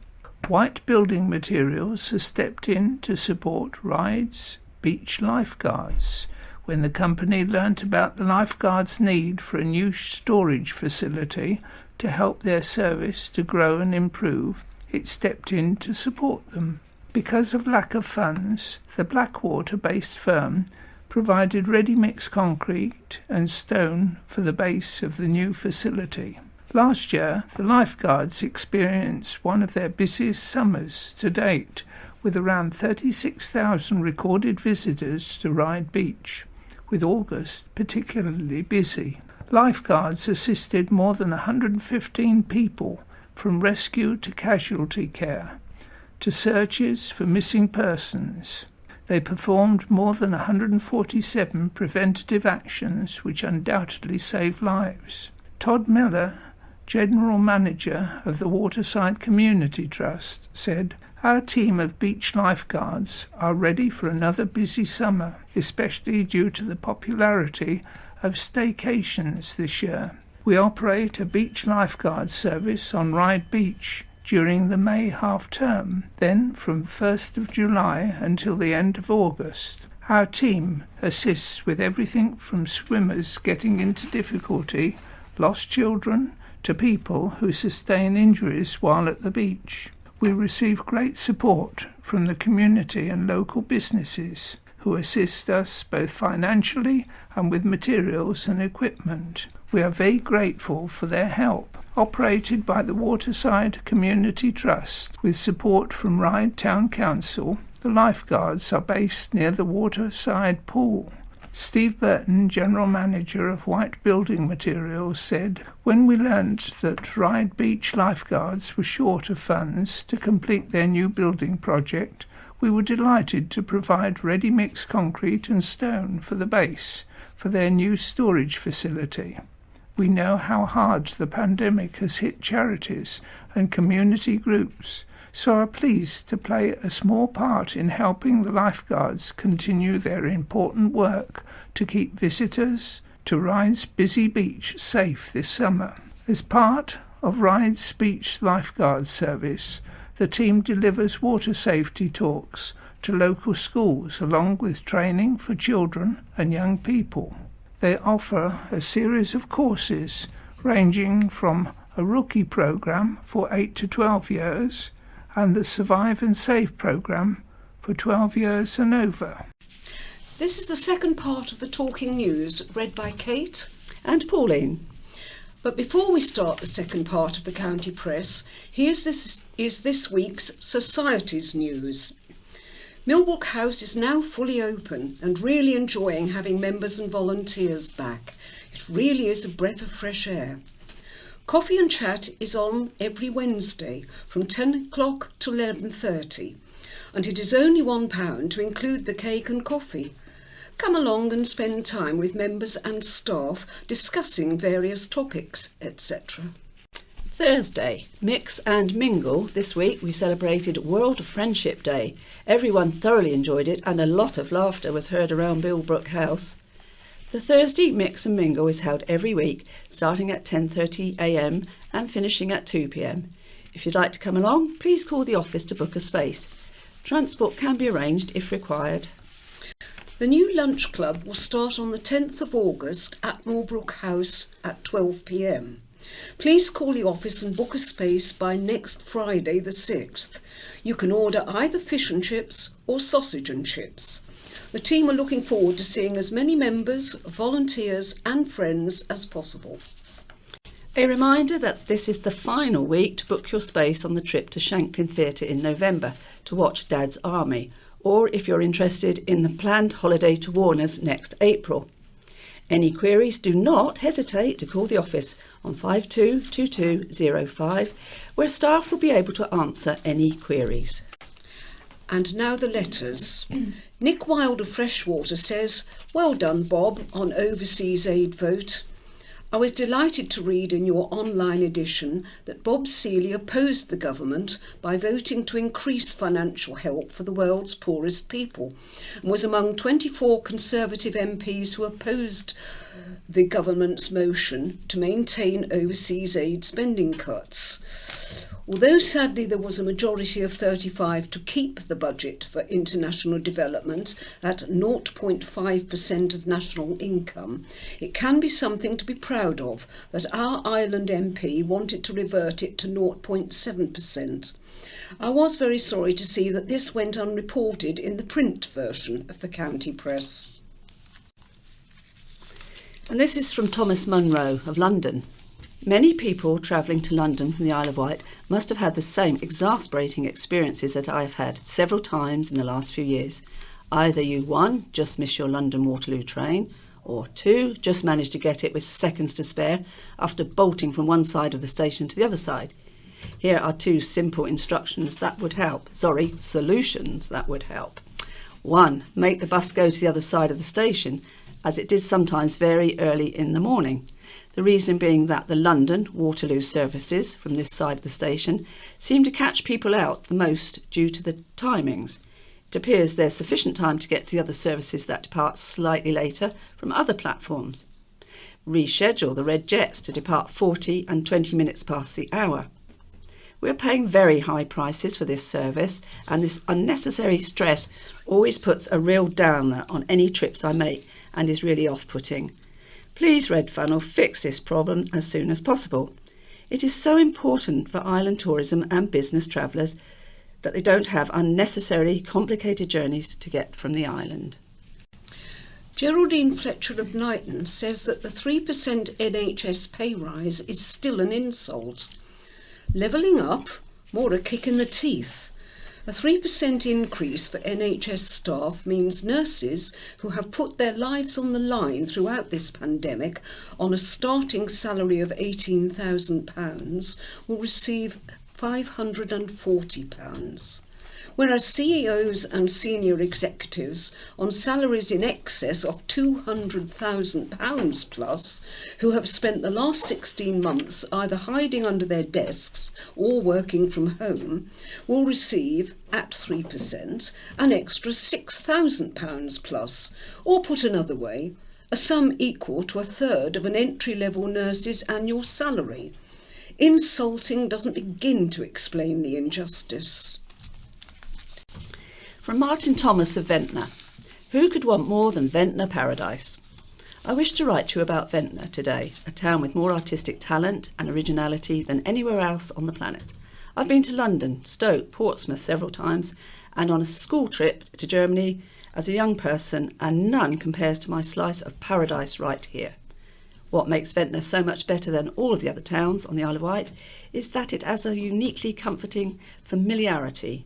Wight Building Materials has stepped in to support Ryde's beach lifeguards. When the company learnt about the lifeguards' need for a new storage facility to help their service to grow and improve, it stepped in to support them. Because of lack of funds, the Blackwater-based firm provided ready-mix concrete and stone for the base of the new facility. Last year, the lifeguards experienced one of their busiest summers to date, with around 36,000 recorded visitors to Ryde Beach, with August particularly busy. Lifeguards assisted more than 115 people, from rescue to casualty care, to searches for missing persons. They performed more than 147 preventative actions which undoubtedly saved lives. Todd Miller, General Manager of the Waterside Community Trust, said, "Our team of beach lifeguards are ready for another busy summer, especially due to the popularity of staycations this year. We operate a beach lifeguard service on Ryde Beach during the May half-term, then from 1st of July until the end of August. Our team assists with everything from swimmers getting into difficulty, lost children, to people who sustain injuries while at the beach. We receive great support from the community and local businesses who assist us both financially and with materials and equipment. We are very grateful for their help." Operated by the Waterside Community Trust with support from Ryde Town Council, the lifeguards are based near the Waterside Pool. Steve Burton, General Manager of Wight Building Materials, said, "When we learned that Ryde Beach lifeguards were short of funds to complete their new building project, we were delighted to provide ready-mix concrete and stone for the base for their new storage facility. We know how hard the pandemic has hit charities and community groups, so are pleased to play a small part in helping the lifeguards continue their important work to keep visitors to Ryde's busy beach safe this summer." As part of Ryde's Beach Lifeguard Service, the team delivers water safety talks to local schools along with training for children and young people. They offer a series of courses ranging from a rookie program for 8 to 12 years and the Survive and Save program for 12 years and over. This is the second part of the Talking News, read by Kate and Pauline. But before we start the second part of the County Press, here's this week's Society's news. Millbrook House is now fully open and really enjoying having members and volunteers back. It really is a breath of fresh air. Coffee and Chat is on every Wednesday from 10 o'clock to 11:30, and it is only £1 to include the cake and coffee. Come along and spend time with members and staff discussing various topics, etc. Thursday, Mix and Mingle. This week we celebrated World Friendship Day. Everyone thoroughly enjoyed it and a lot of laughter was heard around Millbrook House. The Thursday Mix and Mingle is held every week, starting at 10:30 a.m. and finishing at 2 p.m. If you'd like to come along, please call the office to book a space. Transport can be arranged if required. The new lunch club will start on the 10th of August at Millbrook House at 12 p.m. Please call the office and book a space by next Friday the 6th. You can order either fish and chips or sausage and chips. The team are looking forward to seeing as many members, volunteers and friends as possible. A reminder that this is the final week to book your space on the trip to Shanklin Theatre in November to watch Dad's Army, or if you're interested in the planned holiday to Warner's next April. Any queries, do not hesitate to call the office on 522205, where staff will be able to answer any queries. And now the letters. Nick Wild of Freshwater says, "Well done, Bob, on overseas aid vote. I was delighted to read in your online edition that Bob Seeley opposed the government by voting to increase financial help for the world's poorest people, and was among 24 Conservative MPs who opposed the government's motion to maintain overseas aid spending cuts. Although sadly there was a majority of 35 to keep the budget for international development at 0.5% of national income, it can be something to be proud of that our Ireland MP wanted to revert it to 0.7%. I was very sorry to see that this went unreported in the print version of the county press." And this is from Thomas Munro of London. Many people travelling to London from the Isle of Wight must have had the same exasperating experiences that I have had several times in the last few years. Either you, 1, just miss your London Waterloo train, or 2, just manage to get it with seconds to spare after bolting from one side of the station to the other side. Here are 2 simple solutions that would help. 1, make the bus go to the other side of the station, as it is sometimes very early in the morning. The reason being that the London Waterloo services from this side of the station seem to catch people out the most due to the timings. It appears there's sufficient time to get to the other services that depart slightly later from other platforms. Reschedule the red jets to depart 40 and 20 minutes past the hour. We're paying very high prices for this service, and this unnecessary stress always puts a real downer on any trips I make and is really off-putting. Please, Red Funnel, fix this problem as soon as possible. It is so important for island tourism and business travellers that they don't have unnecessarily complicated journeys to get from the island. Geraldine Fletcher of Knighton says that the 3% NHS pay rise is still an insult. Levelling up, more a kick in the teeth. A 3% increase for NHS staff means nurses who have put their lives on the line throughout this pandemic on a starting salary of £18,000 will receive £540, whereas CEOs and senior executives on salaries in excess of £200,000 plus, who have spent the last 16 months either hiding under their desks or working from home, will receive, at 3%, an extra £6,000 plus, or put another way, a sum equal to a third of an entry-level nurse's annual salary. Insulting doesn't begin to explain the injustice. From Martin Thomas of Ventnor. Who could want more than Ventnor paradise? I wish to write to you about Ventnor today, a town with more artistic talent and originality than anywhere else on the planet. I've been to London, Stoke, Portsmouth several times, and on a school trip to Germany as a young person, and none compares to my slice of paradise right here. What makes Ventnor so much better than all of the other towns on the Isle of Wight is that it has a uniquely comforting familiarity.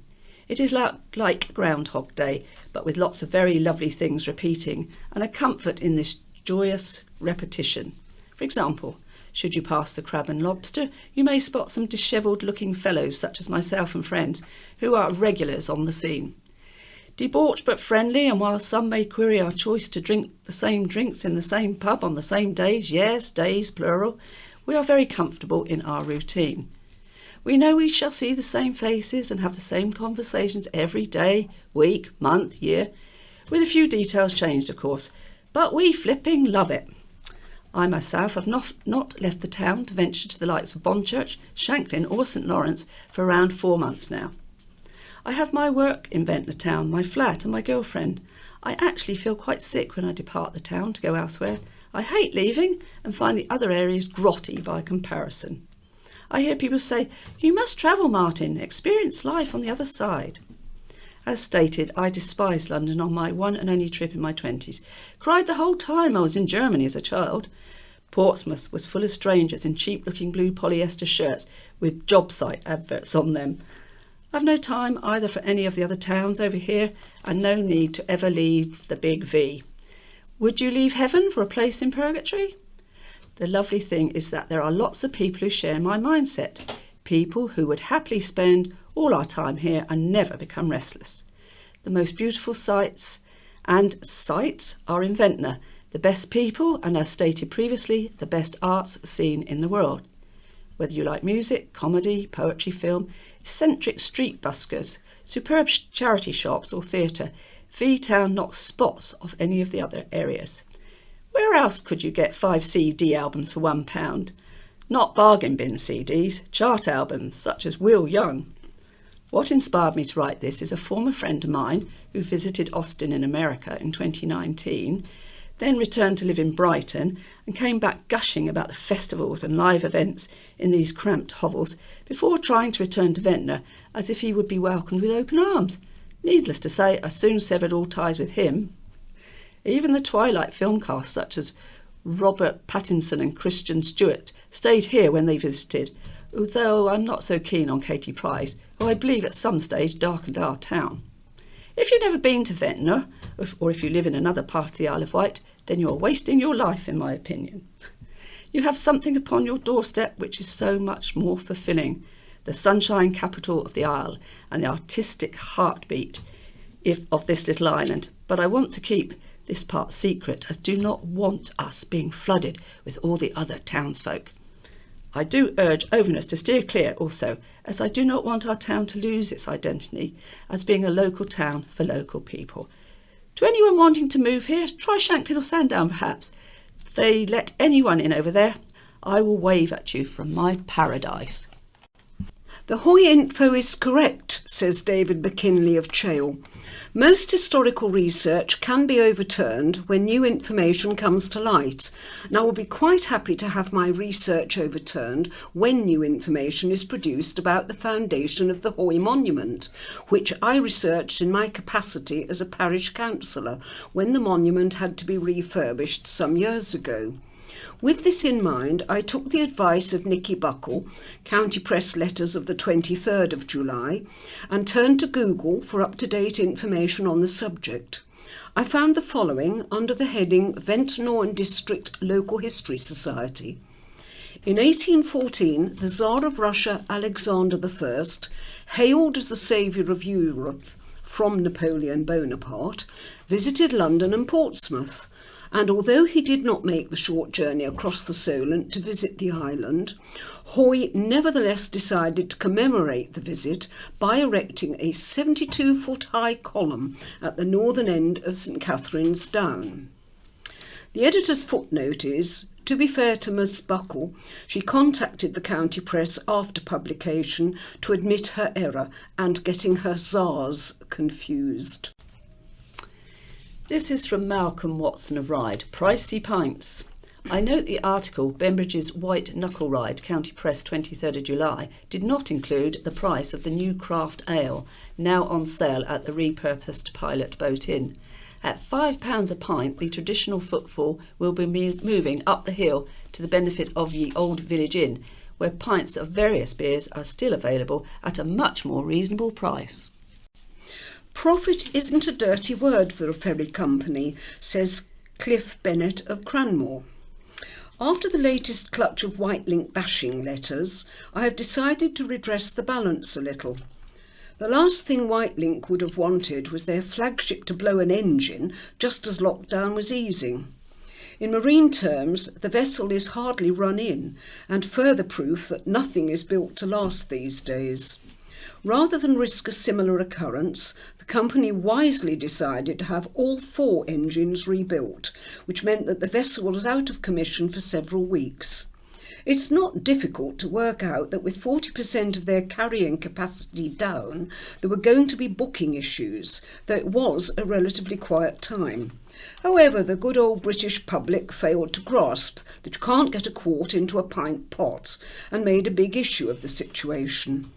It is like Groundhog Day, but with lots of very lovely things repeating, and a comfort in this joyous repetition. For example, should you pass the Crab and Lobster, you may spot some dishevelled-looking fellows such as myself and friends, who are regulars on the scene. Debauched but friendly, and while some may query our choice to drink the same drinks in the same pub on the same days, yes, days plural, we are very comfortable in our routine. We know we shall see the same faces and have the same conversations every day, week, month, year, with a few details changed, of course, but we flipping love it. I myself have not left the town to venture to the likes of Bonchurch, Shanklin or St Lawrence for around 4 months now. I have my work in Ventnor town, my flat and my girlfriend. I actually feel quite sick when I depart the town to go elsewhere. I hate leaving and find the other areas grotty by comparison. I hear people say, "You must travel, Martin, experience life on the other side." As stated, I despised London on my one and only trip in my 20s. Cried the whole time I was in Germany as a child. Portsmouth was full of strangers in cheap-looking blue polyester shirts with job site adverts on them. I've no time either for any of the other towns over here, and no need to ever leave the big V. Would you leave heaven for a place in purgatory? The lovely thing is that there are lots of people who share my mindset, people who would happily spend all our time here and never become restless. The most beautiful sights are in Ventnor, the best people, and as stated previously, the best arts scene in the world. Whether you like music, comedy, poetry, film, eccentric street buskers, superb charity shops or theatre, V-Town knocks spots off any of the other areas. Where else could you get 5 CD albums for £1? Not bargain bin CDs, chart albums such as Will Young. What inspired me to write this is a former friend of mine who visited Austin in America in 2019, then returned to live in Brighton and came back gushing about the festivals and live events in these cramped hovels before trying to return to Ventnor as if he would be welcomed with open arms. Needless to say, I soon severed all ties with him. Even the Twilight film cast such as Robert Pattinson and Christian Stewart stayed here when they visited, although I'm not so keen on Katie Price, who I believe at some stage darkened our town. If you've never been to Ventnor, or if you live in another part of the Isle of Wight, then you're wasting your life, in my opinion. You have something upon your doorstep which is so much more fulfilling, the sunshine capital of the Isle and the artistic heartbeat of this little island. But I want to keep this part secret, as do not want us being flooded with all the other townsfolk. I do urge Overness to steer clear also, as I do not want our town to lose its identity as being a local town for local people. To anyone wanting to move here, try Shanklin or Sandown perhaps. If they let anyone in over there, I will wave at you from my paradise. The Hoy info is correct, says David McKinley of Chale. Most historical research can be overturned when new information comes to light, and I will be quite happy to have my research overturned when new information is produced about the foundation of the Hoy monument, which I researched in my capacity as a parish councillor when the monument had to be refurbished some years ago. With this in mind, I took the advice of Nicky Buckle, County Press Letters of the 23rd of July, and turned to Google for up-to-date information on the subject. I found the following under the heading Ventnor and District Local History Society. In 1814, the Tsar of Russia, Alexander I, hailed as the saviour of Europe from Napoleon Bonaparte, visited London and Portsmouth. And although he did not make the short journey across the Solent to visit the island, Hoy nevertheless decided to commemorate the visit by erecting a 72-foot high column at the northern end of St Catherine's Down. The editor's footnote is, to be fair to Miss Buckle, she contacted the county press after publication to admit her error and getting her Tsars confused. This is from Malcolm Watson of Ryde, Pricey Pints. I note the article, Bembridge's White Knuckle Ride, County Press 23rd of July, did not include the price of the new craft ale, now on sale at the repurposed Pilot Boat Inn. At £5 a pint, the traditional footfall will be moving up the hill to the benefit of Ye Old Village Inn, where pints of various beers are still available at a much more reasonable price. Profit isn't a dirty word for a ferry company, says Cliff Bennett of Cranmore. After the latest clutch of Whitelink bashing letters, I have decided to redress the balance a little. The last thing Whitelink would have wanted was their flagship to blow an engine just as lockdown was easing. In marine terms, the vessel is hardly run in, and further proof that nothing is built to last these days. Rather than risk a similar occurrence, the company wisely decided to have all 4 engines rebuilt, which meant that the vessel was out of commission for several weeks. It's not difficult to work out that with 40% of their carrying capacity down, there were going to be booking issues, though it was a relatively quiet time. However, the good old British public failed to grasp that you can't get a quart into a pint pot, and made a big issue of the situation.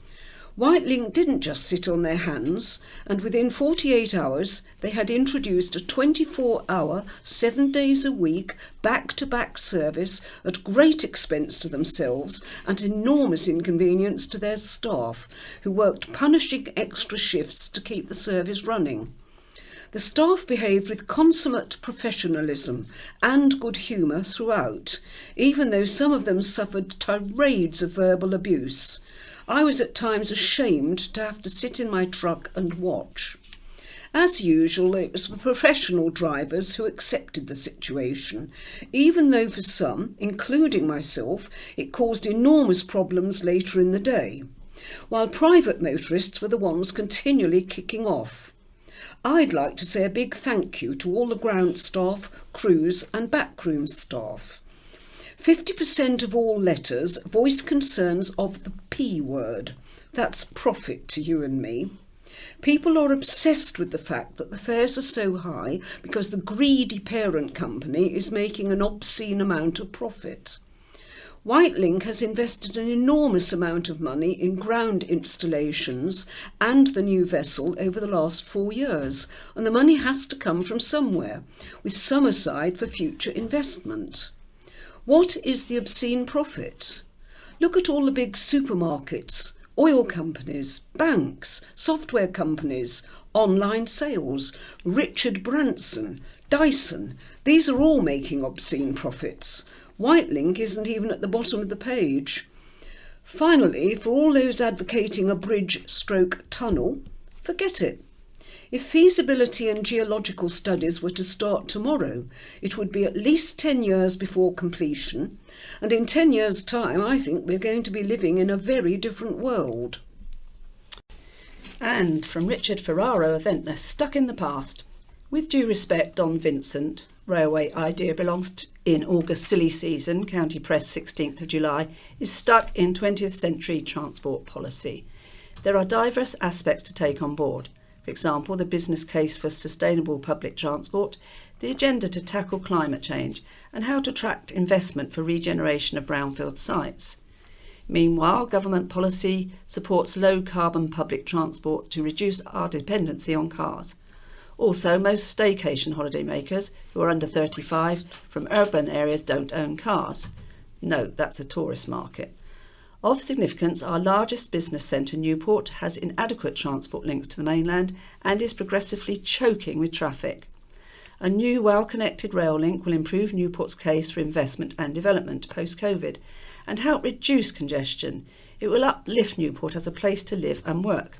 Whitelink didn't just sit on their hands, and within 48 hours they had introduced a 24-hour, 7 days a week, back-to-back service at great expense to themselves and enormous inconvenience to their staff, who worked punishing extra shifts to keep the service running. The staff behaved with consummate professionalism and good humour throughout, even though some of them suffered tirades of verbal abuse. I was at times ashamed to have to sit in my truck and watch. As usual, it was the professional drivers who accepted the situation, even though for some, including myself, it caused enormous problems later in the day, while private motorists were the ones continually kicking off. I'd like to say a big thank you to all the ground staff, crews and backroom staff. 50% of all letters voice concerns of the P word. That's profit to you and me. People are obsessed with the fact that the fares are so high because the greedy parent company is making an obscene amount of profit. Wightlink has invested an enormous amount of money in ground installations and the new vessel over the last 4 years, and the money has to come from somewhere, with some aside for future investment. What is the obscene profit? Look at all the big supermarkets, oil companies, banks, software companies, online sales, Richard Branson, Dyson. These are all making obscene profits. Wightlink isn't even at the bottom of the page. Finally, for all those advocating a bridge/tunnel, forget it. If feasibility and geological studies were to start tomorrow, it would be at least 10 years before completion, and in 10 years' time I think we're going to be living in a very different world. And from Richard Ferraro of Ventnor, stuck in the past. With due respect, Don Vincent, railway idea belongs in August silly season, County Press 16th of July, is stuck in 20th century transport policy. There are diverse aspects to take on board. For example, the business case for sustainable public transport, the agenda to tackle climate change, and how to attract investment for regeneration of brownfield sites. Meanwhile, government policy supports low-carbon public transport to reduce our dependency on cars. Also, most staycation holidaymakers who are under 35 from urban areas don't own cars. Note, that's a tourist market. Of significance, our largest business centre, Newport, has inadequate transport links to the mainland and is progressively choking with traffic. A new well-connected rail link will improve Newport's case for investment and development post-COVID and help reduce congestion. It will uplift Newport as a place to live and work.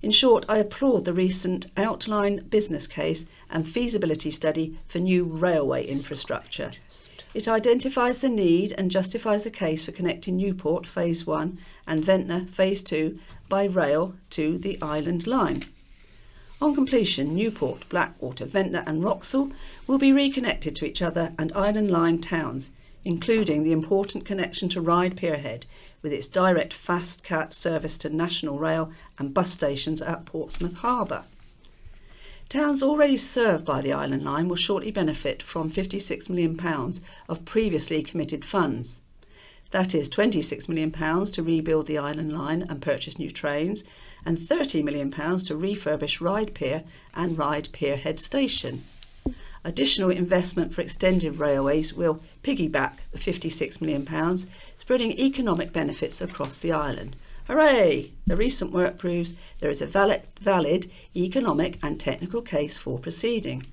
In short, I applaud the recent outline business case and feasibility study for new railway infrastructure. It identifies the need and justifies the case for connecting Newport Phase 1 and Ventnor Phase 2 by rail to the Island Line. On completion, Newport, Blackwater, Ventnor and Wroxall will be reconnected to each other and Island Line towns, including the important connection to Ryde Pierhead, with its direct fast cat service to National Rail and bus stations at Portsmouth Harbour. Towns already served by the Island Line will shortly benefit from £56 million of previously committed funds. That is £26 million to rebuild the Island Line and purchase new trains, and £30 million to refurbish Ryde Pier and Ryde Pierhead Station. Additional investment for extended railways will piggyback the £56 million, spreading economic benefits across the island. Hooray! The recent work proves there is a valid economic and technical case for proceeding.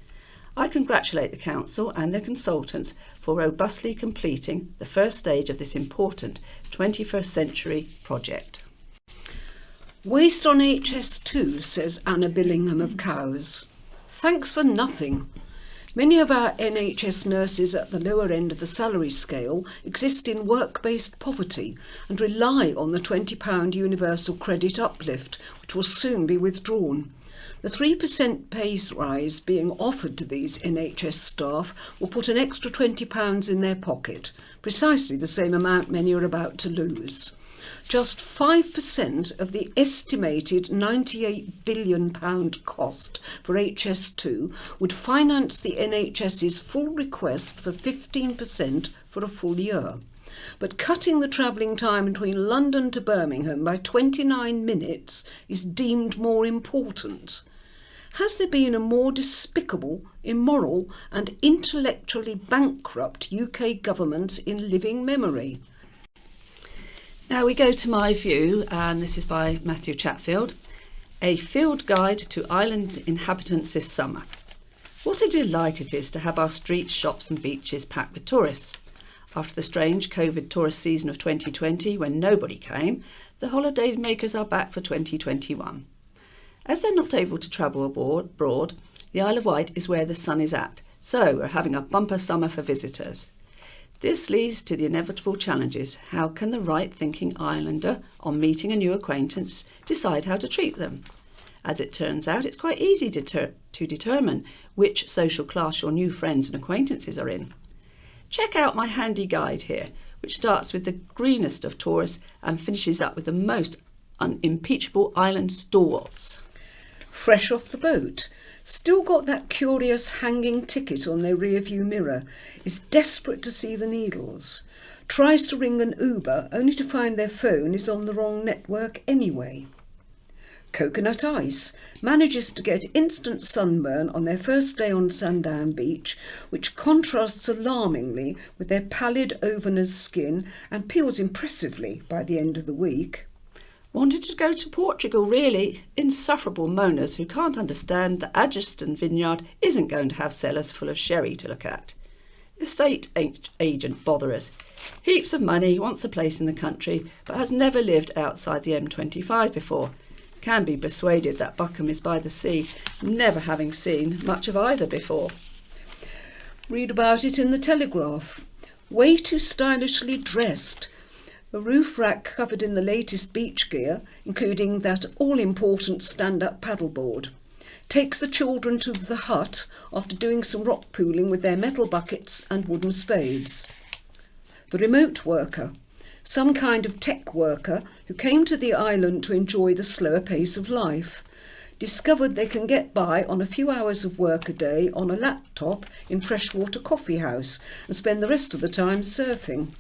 I congratulate the Council and their consultants for robustly completing the first stage of this important 21st century project. Waste on HS2, says Anna Billingham of Cowes. Thanks for nothing. Many of our NHS nurses at the lower end of the salary scale exist in work-based poverty and rely on the £20 universal credit uplift, which will soon be withdrawn. The 3% pay rise being offered to these NHS staff will put an extra £20 in their pocket, precisely the same amount many are about to lose. Just 5% of the estimated £98 billion cost for HS2 would finance the NHS's full request for 15% for a full year. But cutting the travelling time between London to Birmingham by 29 minutes is deemed more important. Has there been a more despicable, immoral and intellectually bankrupt UK government in living memory? Now we go to my view, and this is by Matthew Chatfield, a field guide to island inhabitants this summer. What a delight it is to have our streets, shops and beaches packed with tourists. After the strange COVID tourist season of 2020, when nobody came, the holiday makers are back for 2021. As they're not able to travel abroad, the Isle of Wight is where the sun is at, so we're having a bumper summer for visitors. This leads to the inevitable challenges. How can the right-thinking islander, on meeting a new acquaintance, decide how to treat them? As it turns out, it's quite easy to determine which social class your new friends and acquaintances are in. Check out my handy guide here, which starts with the greenest of tourists and finishes up with the most unimpeachable island stalwarts. Fresh off the boat, still got that curious hanging ticket on their rearview mirror, is desperate to see the Needles. tries to ring an Uber only to find their phone is on the wrong network anyway. Coconut Ice manages to get instant sunburn on their first day on Sandown Beach, which contrasts alarmingly with their pallid Overness skin and peels impressively by the end of the week. Wanted to go to Portugal, really. Insufferable moaners who can't understand that Adgeston Vineyard isn't going to have cellars full of sherry to look at. Estate agent botherers. Heaps of money, wants a place in the country, but has never lived outside the M25 before. Can be persuaded that Buckham is by the sea, never having seen much of either before. Read about it in the Telegraph. Way too stylishly dressed. A roof rack covered in the latest beach gear, including that all-important stand-up paddleboard. Takes the children to the hut after doing some rock pooling with their metal buckets and wooden spades. The remote worker. Some kind of tech worker who came to the island to enjoy the slower pace of life. Discovered they can get by on a few hours of work a day on a laptop in Freshwater Coffee House and spend the rest of the time surfing.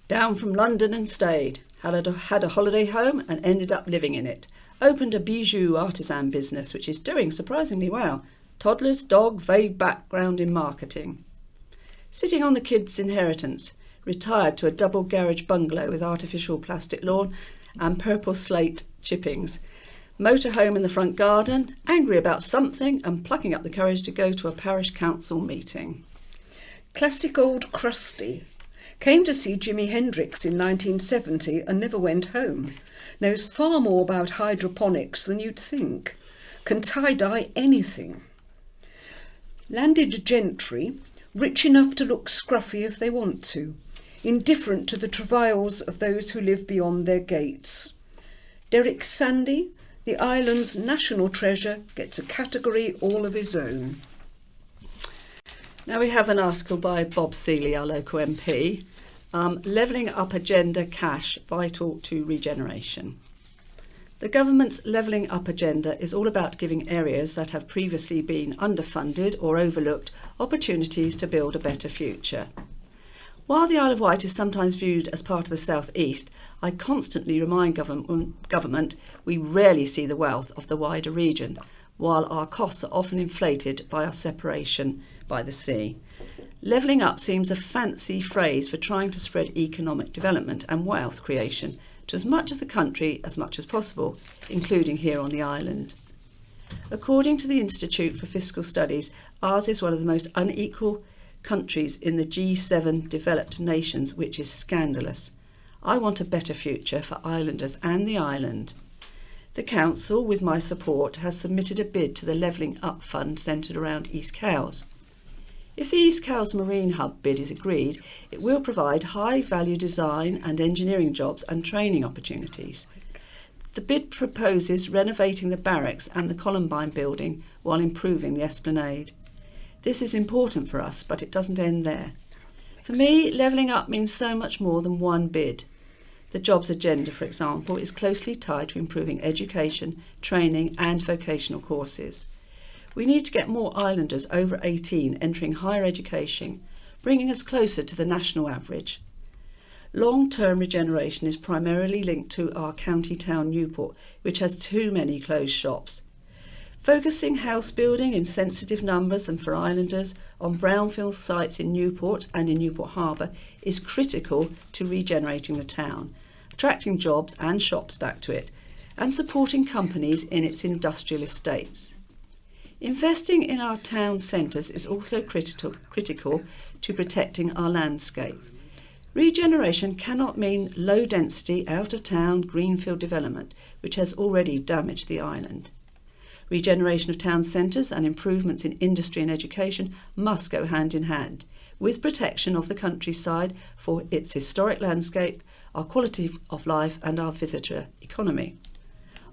Down from London and stayed. Had a holiday home and ended up living in it. Opened a bijou artisan business which is doing surprisingly well. Toddler's dog, vague background in marketing. Sitting on the kids' inheritance. Retired to a double garage bungalow with artificial plastic lawn and purple slate chippings. Motorhome in the front garden, angry about something and plucking up the courage to go to a parish council meeting. Classic old crusty. Came to see Jimi Hendrix in 1970 and never went home. Knows far more about hydroponics than you'd think. Can tie-dye anything. Landed gentry, rich enough to look scruffy if they want to. Indifferent to the travails of those who live beyond their gates. Derek Sandy, the island's national treasure, gets a category all of his own. Now we have an article by Bob Seeley, our local MP, Levelling Up Agenda Cash, Vital to Regeneration. The government's Levelling Up agenda is all about giving areas that have previously been underfunded or overlooked opportunities to build a better future. While the Isle of Wight is sometimes viewed as part of the South East, I constantly remind government we rarely see the wealth of the wider region, while our costs are often inflated by our separation by the sea. Levelling up seems a fancy phrase for trying to spread economic development and wealth creation to as much of the country as much as possible, including here on the island. According to the Institute for Fiscal Studies, ours is one of the most unequal countries in the G7 developed nations, which is scandalous. I want a better future for islanders and the island. The council, with my support, has submitted a bid to the Levelling Up Fund centred around East Cowes. If the East Cowes Marine Hub bid is agreed, it will provide high-value design and engineering jobs and training opportunities. The bid proposes renovating the barracks and the Columbine building while improving the esplanade. This is important for us, but it doesn't end there. For me, levelling up means so much more than one bid. The jobs agenda, for example, is closely tied to improving education, training and vocational courses. We need to get more islanders over 18 entering higher education, bringing us closer to the national average. Long-term regeneration is primarily linked to our county town Newport, which has too many closed shops. Focusing house building in sensitive numbers and for islanders on brownfield sites in Newport and in Newport Harbour is critical to regenerating the town, attracting jobs and shops back to it, and supporting companies in its industrial estates. Investing in our town centres is also critical to protecting our landscape. Regeneration cannot mean low-density, out-of-town greenfield development, which has already damaged the island. Regeneration of town centres and improvements in industry and education must go hand in hand, with protection of the countryside for its historic landscape, our quality of life and our visitor economy.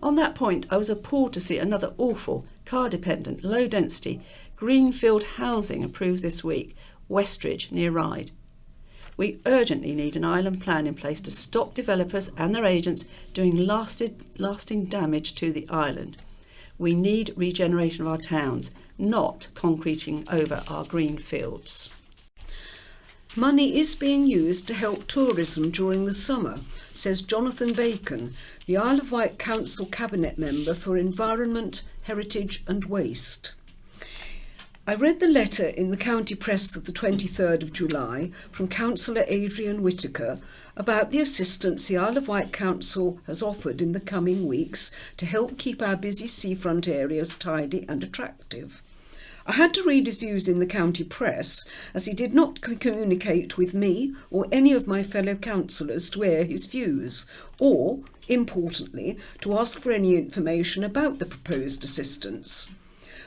On that point, I was appalled to see another awful, car-dependent, low-density, greenfield housing approved this week, Westridge near Ryde. We urgently need an island plan in place to stop developers and their agents doing lasting damage to the island. We need regeneration of our towns, not concreting over our green fields. Money is being used to help tourism during the summer, says Jonathan Bacon, the Isle of Wight Council Cabinet Member for Environment, Heritage and Waste. I read the letter in the county press of the 23rd of July from Councillor Adrian Whittaker about the assistance the Isle of Wight Council has offered in the coming weeks to help keep our busy seafront areas tidy and attractive. I had to read his views in the county press as he did not communicate with me or any of my fellow councillors to air his views or, importantly, to ask for any information about the proposed assistance.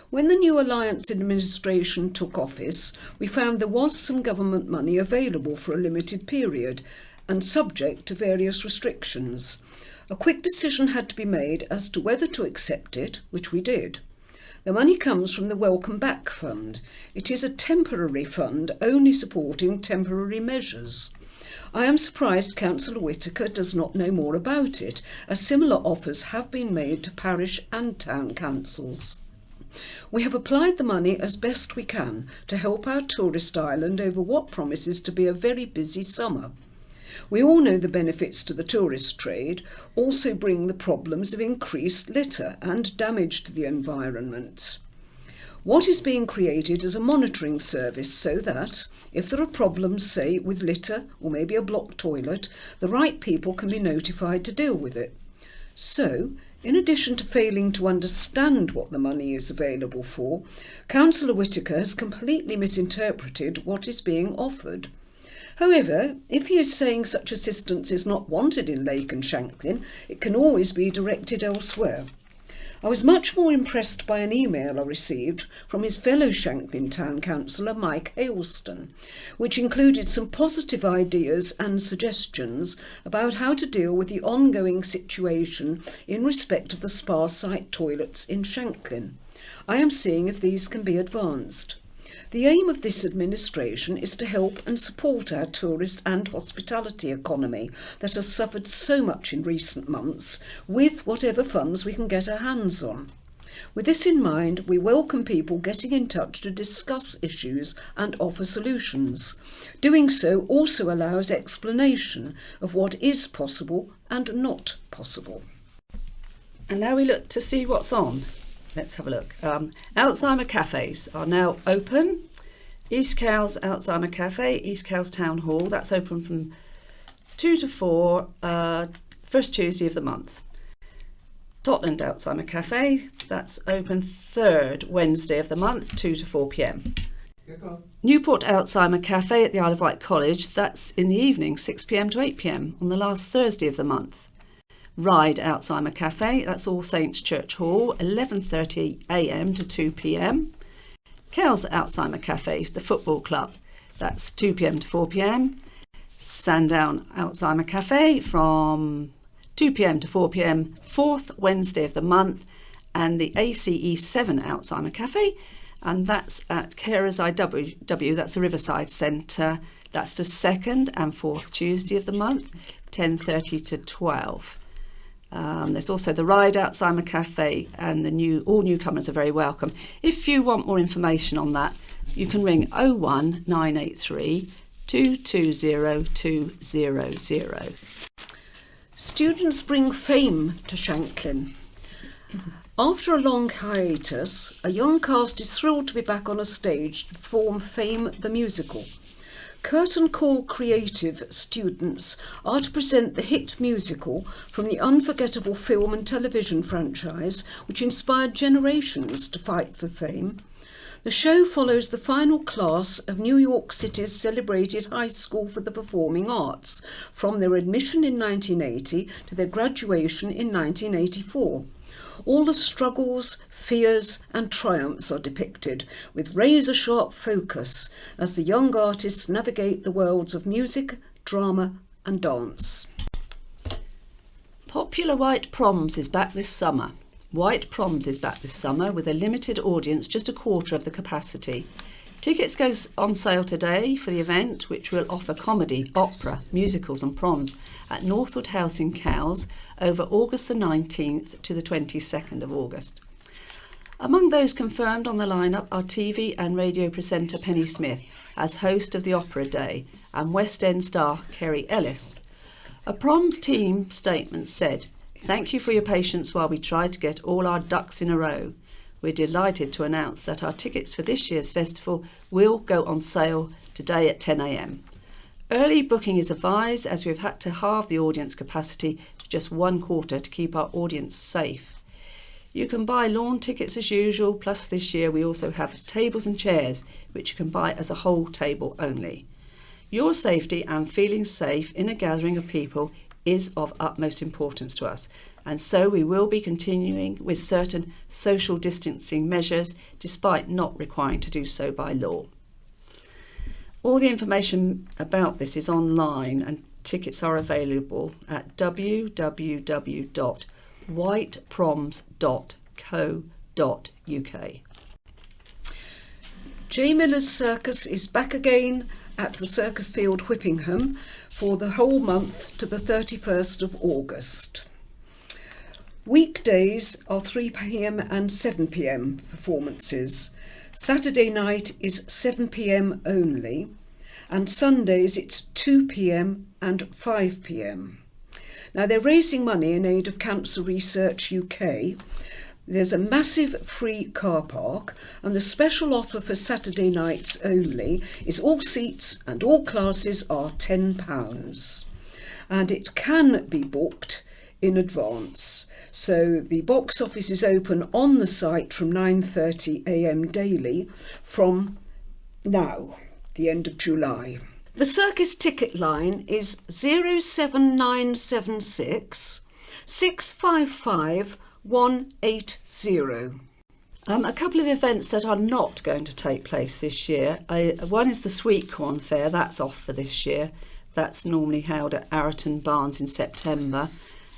When the new Alliance administration took office, we found there was some government money available for a limited period and subject to various restrictions. A quick decision had to be made as to whether to accept it, which we did. The money comes from the Welcome Back Fund. It is a temporary fund only supporting temporary measures. I am surprised Councillor Whittaker does not know more about it, as similar offers have been made to parish and town councils. We have applied the money as best we can to help our tourist island over what promises to be a very busy summer. We all know the benefits to the tourist trade also bring the problems of increased litter and damage to the environment. What is being created is a monitoring service so that, if there are problems, say, with litter or maybe a blocked toilet, the right people can be notified to deal with it. So, in addition to failing to understand what the money is available for, Councillor Whittaker has completely misinterpreted what is being offered. However, if he is saying such assistance is not wanted in Lake and Shanklin, it can always be directed elsewhere. I was much more impressed by an email I received from his fellow Shanklin Town Councillor Mike Hailston, which included some positive ideas and suggestions about how to deal with the ongoing situation in respect of the spa site toilets in Shanklin. I am seeing if these can be advanced. The aim of this administration is to help and support our tourist and hospitality economy that has suffered so much in recent months with whatever funds we can get our hands on. With this in mind, we welcome people getting in touch to discuss issues and offer solutions. Doing so also allows explanation of what is possible and not possible. And now we look to see what's on. Let's have a look. Alzheimer cafes are now open. East Cowes Alzheimer Cafe, East Cowes Town Hall, that's open from 2 to 4, first Tuesday of the month. Totland Alzheimer Cafe, that's open third Wednesday of the month, 2 to 4 p.m. Newport Alzheimer Cafe at the Isle of Wight College, that's in the evening, 6 p.m. to 8 p.m. on the last Thursday of the month. Ride Alzheimer Cafe, that's All Saints Church Hall, 11:30 a.m. to 2 p.m. Kells Alzheimer Cafe, the football club, that's 2 p.m. to 4 p.m. Sandown Alzheimer Cafe from 2 p.m. to 4 p.m. fourth Wednesday of the month, and the ACE 7 Alzheimer Cafe, and that's at Carers IW, that's the Riverside Centre, that's the second and fourth Tuesday of the month, 10:30 to 12. There's also the Ride Alzheimer Cafe, and all newcomers are very welcome. If you want more information on that, you can ring 01983 220 200. Students bring fame to Shanklin. After a long hiatus, a young cast is thrilled to be back on a stage to perform Fame the Musical. Curtain Call Creative students are to present the hit musical from the unforgettable film and television franchise which inspired generations to fight for fame. The show follows the final class of New York City's celebrated High School for the Performing Arts, from their admission in 1980 to their graduation in 1984. All the struggles, fears and triumphs are depicted with razor-sharp focus as the young artists navigate the worlds of music, drama and dance. Popular Wight Proms is back this summer. Wight Proms is back this summer with a limited audience, just a quarter of the capacity. Tickets go on sale today for the event, which will offer comedy, opera, musicals and proms at Northwood House in Cowes over August the 19th to the 22nd of August. Among those confirmed on the lineup are TV and radio presenter Penny Smith, as host of the Opera Day, and West End star Kerry Ellis. A proms team statement said, "Thank you for your patience while we tried to get all our ducks in a row. We're delighted to announce that our tickets for this year's festival will go on sale today at 10 a.m. Early booking is advised as we've had to halve the audience capacity to just 1/4 to keep our audience safe. You can buy lawn tickets as usual, plus this year we also have tables and chairs, which you can buy as a whole table only. Your safety and feeling safe in a gathering of people is of utmost importance to us, and so we will be continuing with certain social distancing measures despite not requiring to do so by law." All the information about this is online and tickets are available at www.whiteproms.co.uk. J. Miller's Circus is back again at the Circus Field, Whippingham, for the whole month to the 31st of August. Weekdays are 3 p.m. and 7 p.m. performances. Saturday night is 7 p.m. only, and Sundays it's 2 p.m. and 5 p.m. Now they're raising money in aid of Cancer Research UK. There's a massive free car park, and the special offer for Saturday nights only is all seats and all classes are £10, and it can be booked in advance. So the box office is open on the site from 9:30 a.m. daily from now, the end of July. The circus ticket line is 07976 655 180. A couple of events that are not going to take place this year. One is the Sweet Corn Fair, that's off for this year. That's normally held at Arreton Barns in September.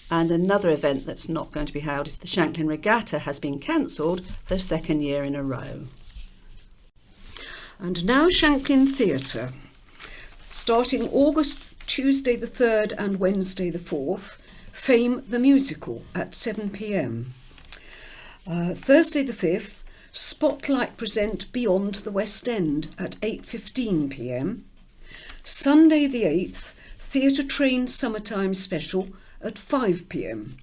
And another event that's not going to be held is the Shanklin Regatta has been cancelled for the second year in a row. And now Shanklin Theatre. Starting August, Tuesday the 3rd and Wednesday the 4th, Fame the Musical at 7 p.m. Thursday the 5th, Spotlight present Beyond the West End at 8:15 p.m. Sunday the 8th, Theatre Train Summertime Special at 5 p.m.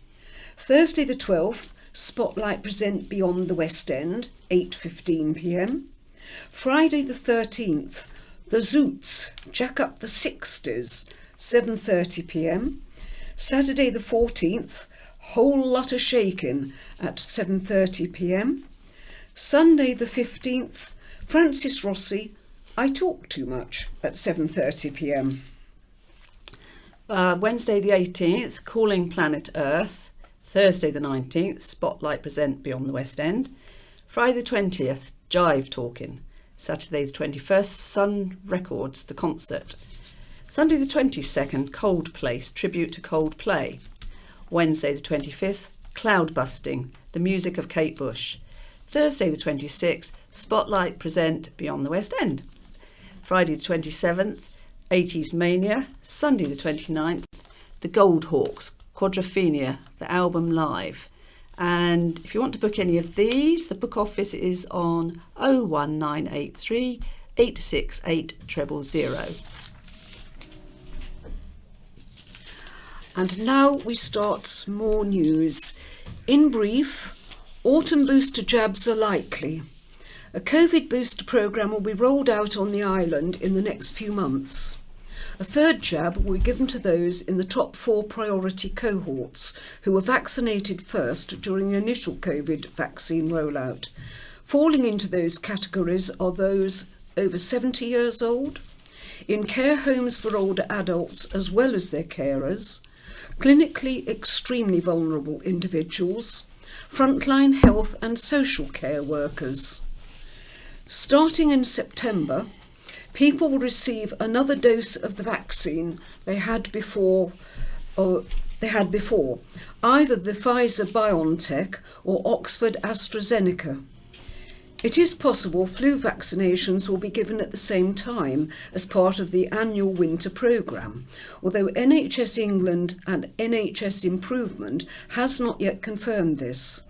Thursday the 12th, Spotlight present Beyond the West End, 8:15 p.m. Friday the 13th, The Zoots, Jack Up the 60s, 7:30 p.m. Saturday the 14th, Whole Lotta Shakin' at 7:30 p.m. Sunday the 15th, Francis Rossi, I Talk Too Much at 7:30 p.m. Wednesday the 18th, Calling Planet Earth. Thursday the 19th, Spotlight present Beyond the West End. Friday the 20th, Jive Talking. Saturday the 21st, Sun Records, the concert. Sunday the 22nd, Coldplace, tribute to Coldplay. Wednesday the 25th, Cloud Busting, the music of Kate Bush. Thursday the 26th, Spotlight present Beyond the West End. Friday the 27th, 80s Mania. Sunday the 29th, The Goldhawks, Quadrophenia, the album live. And if you want to book any of these, the book office is on 01983 868 000. And now we start more news. In brief, autumn booster jabs are likely. A COVID booster programme will be rolled out on the island in the next few months. A third jab will be given to those in the top 4 priority cohorts who were vaccinated first during the initial COVID vaccine rollout. Falling into those categories are those over 70 years old, in care homes for older adults as well as their carers, clinically extremely vulnerable individuals, frontline health and social care workers. Starting in September, people will receive another dose of the vaccine they had before, either the Pfizer-BioNTech or Oxford AstraZeneca. It is possible flu vaccinations will be given at the same time as part of the annual winter programme, although NHS England and NHS Improvement has not yet confirmed this.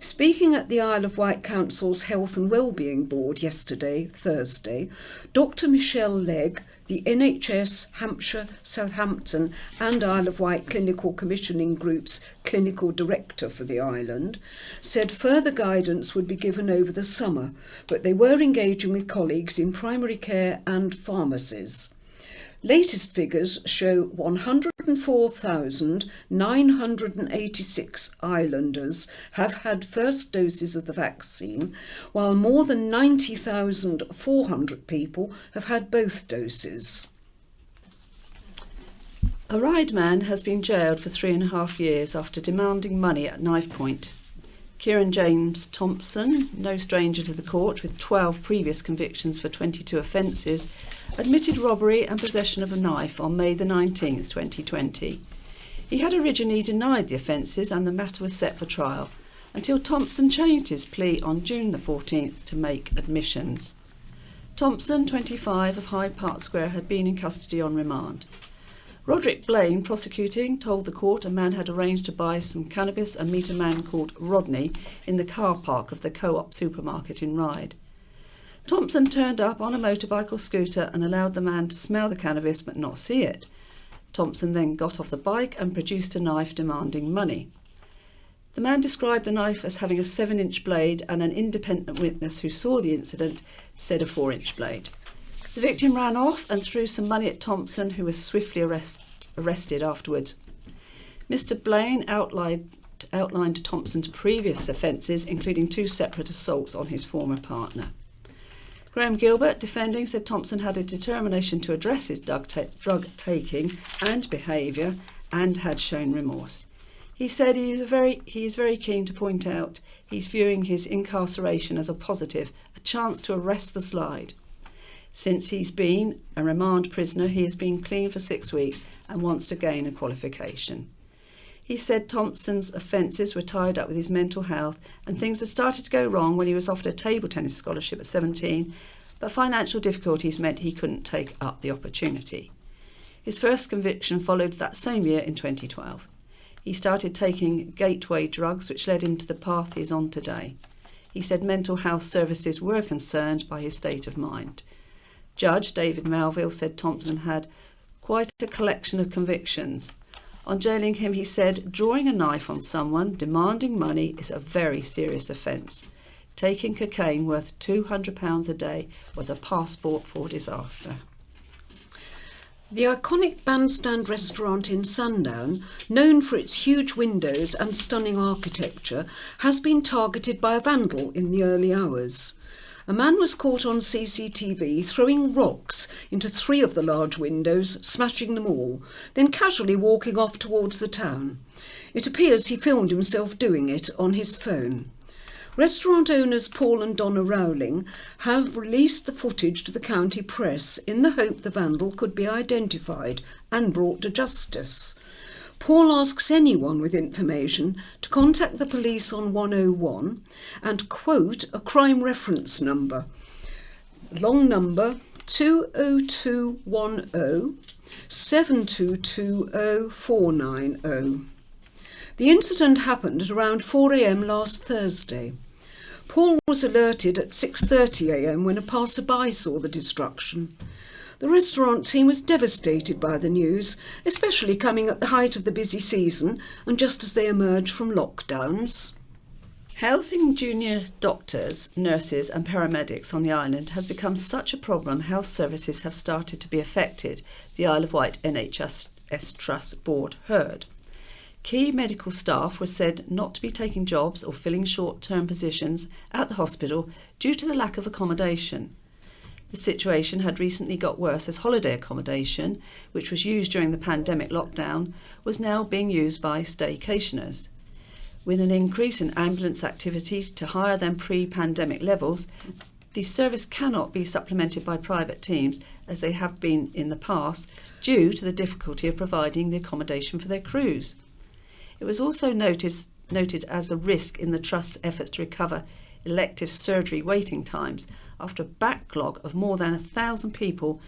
Speaking at the Isle of Wight Council's Health and Wellbeing Board yesterday, Thursday, Dr Michelle Legg, the NHS, Hampshire, Southampton and Isle of Wight Clinical Commissioning Group's clinical director for the island, said further guidance would be given over the summer, but they were engaging with colleagues in primary care and pharmacies. Latest figures show 104,986 islanders have had first doses of the vaccine, while more than 90,400 people have had both doses. A Ryde man has been jailed for 3.5 years after demanding money at knife point. Kieran James Thompson, no stranger to the court with 12 previous convictions for 22 offences, admitted robbery and possession of a knife on May the 19th, 2020. He had originally denied the offences and the matter was set for trial, until Thompson changed his plea on June the 14th to make admissions. Thompson, 25, of Hyde Park Square, had been in custody on remand. Roderick Blaine, prosecuting, told the court a man had arranged to buy some cannabis and meet a man called Rodney in the car park of the Co-op supermarket in Ryde. Thompson turned up on a motorbike or scooter and allowed the man to smell the cannabis but not see it. Thompson then got off the bike and produced a knife demanding money. The man described the knife as having a 7-inch blade, and an independent witness who saw the incident said a 4-inch blade. The victim ran off and threw some money at Thompson, who was swiftly arrested afterwards. Mr Blaine outlined Thompson's previous offences, including 2 separate assaults on his former partner. Graham Gilbert, defending, said Thompson had a determination to address his drug taking and behaviour and had shown remorse. He said he is very keen to point out he's viewing his incarceration as a positive, a chance to arrest the slide. Since he's been a remand prisoner, he has been clean for 6 weeks and wants to gain a qualification. He said Thompson's offences were tied up with his mental health and things had started to go wrong when he was offered a table tennis scholarship at 17, but financial difficulties meant he couldn't take up the opportunity. His first conviction followed that same year in 2012. He started taking gateway drugs, which led him to the path he is on today. He said mental health services were concerned by his state of mind. Judge David Melville said Thompson had quite a collection of convictions. On jailing him, he said, drawing a knife on someone, demanding money is a very serious offence. Taking cocaine worth £200 a day was a passport for disaster. The iconic Bandstand restaurant in Sundown, known for its huge windows and stunning architecture, has been targeted by a vandal in the early hours. A man was caught on CCTV throwing rocks into 3 of the large windows, smashing them all, then casually walking off towards the town. It appears he filmed himself doing it on his phone. Restaurant owners Paul and Donna Rowling have released the footage to the county press in the hope the vandal could be identified and brought to justice. Paul asks anyone with information to contact the police on 101 and quote a crime reference number, long number 20210 7220 490. The incident happened at around 4 a.m. last Thursday. Paul was alerted at 6:30 a.m. when a passerby saw the destruction. The restaurant team was devastated by the news, especially coming at the height of the busy season and just as they emerged from lockdowns. Housing junior doctors, nurses and paramedics on the island has become such a problem health services have started to be affected, the Isle of Wight NHS Trust Board heard. Key medical staff were said not to be taking jobs or filling short-term positions at the hospital due to the lack of accommodation. The situation had recently got worse as holiday accommodation, which was used during the pandemic lockdown, was now being used by staycationers. With an increase in ambulance activity to higher than pre-pandemic levels, the service cannot be supplemented by private teams as they have been in the past due to the difficulty of providing the accommodation for their crews. It was also noted as a risk in the Trust's efforts to recover elective surgery waiting times after a backlog of more than 1,000 people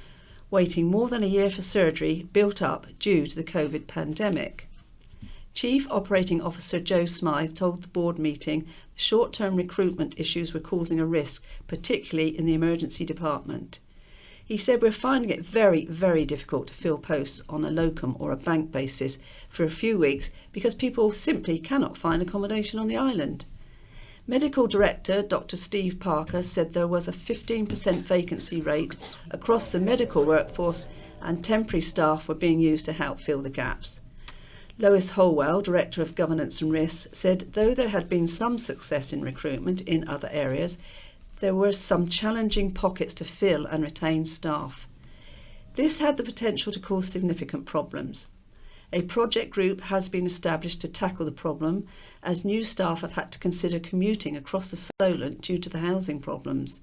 waiting more than a year for surgery built up due to the COVID pandemic. Chief Operating Officer Joe Smythe told the board meeting the short-term recruitment issues were causing a risk, particularly in the emergency department. He said, "We're finding it very, very difficult to fill posts on a locum or a bank basis for a few weeks because people simply cannot find accommodation on the island." Medical Director Dr. Steve Parker said there was a 15% vacancy rate across the medical workforce and temporary staff were being used to help fill the gaps. Lois Holwell, Director of Governance and Risks, said though there had been some success in recruitment in other areas, there were some challenging pockets to fill and retain staff. This had the potential to cause significant problems. A project group has been established to tackle the problem, as new staff have had to consider commuting across the Solent due to the housing problems.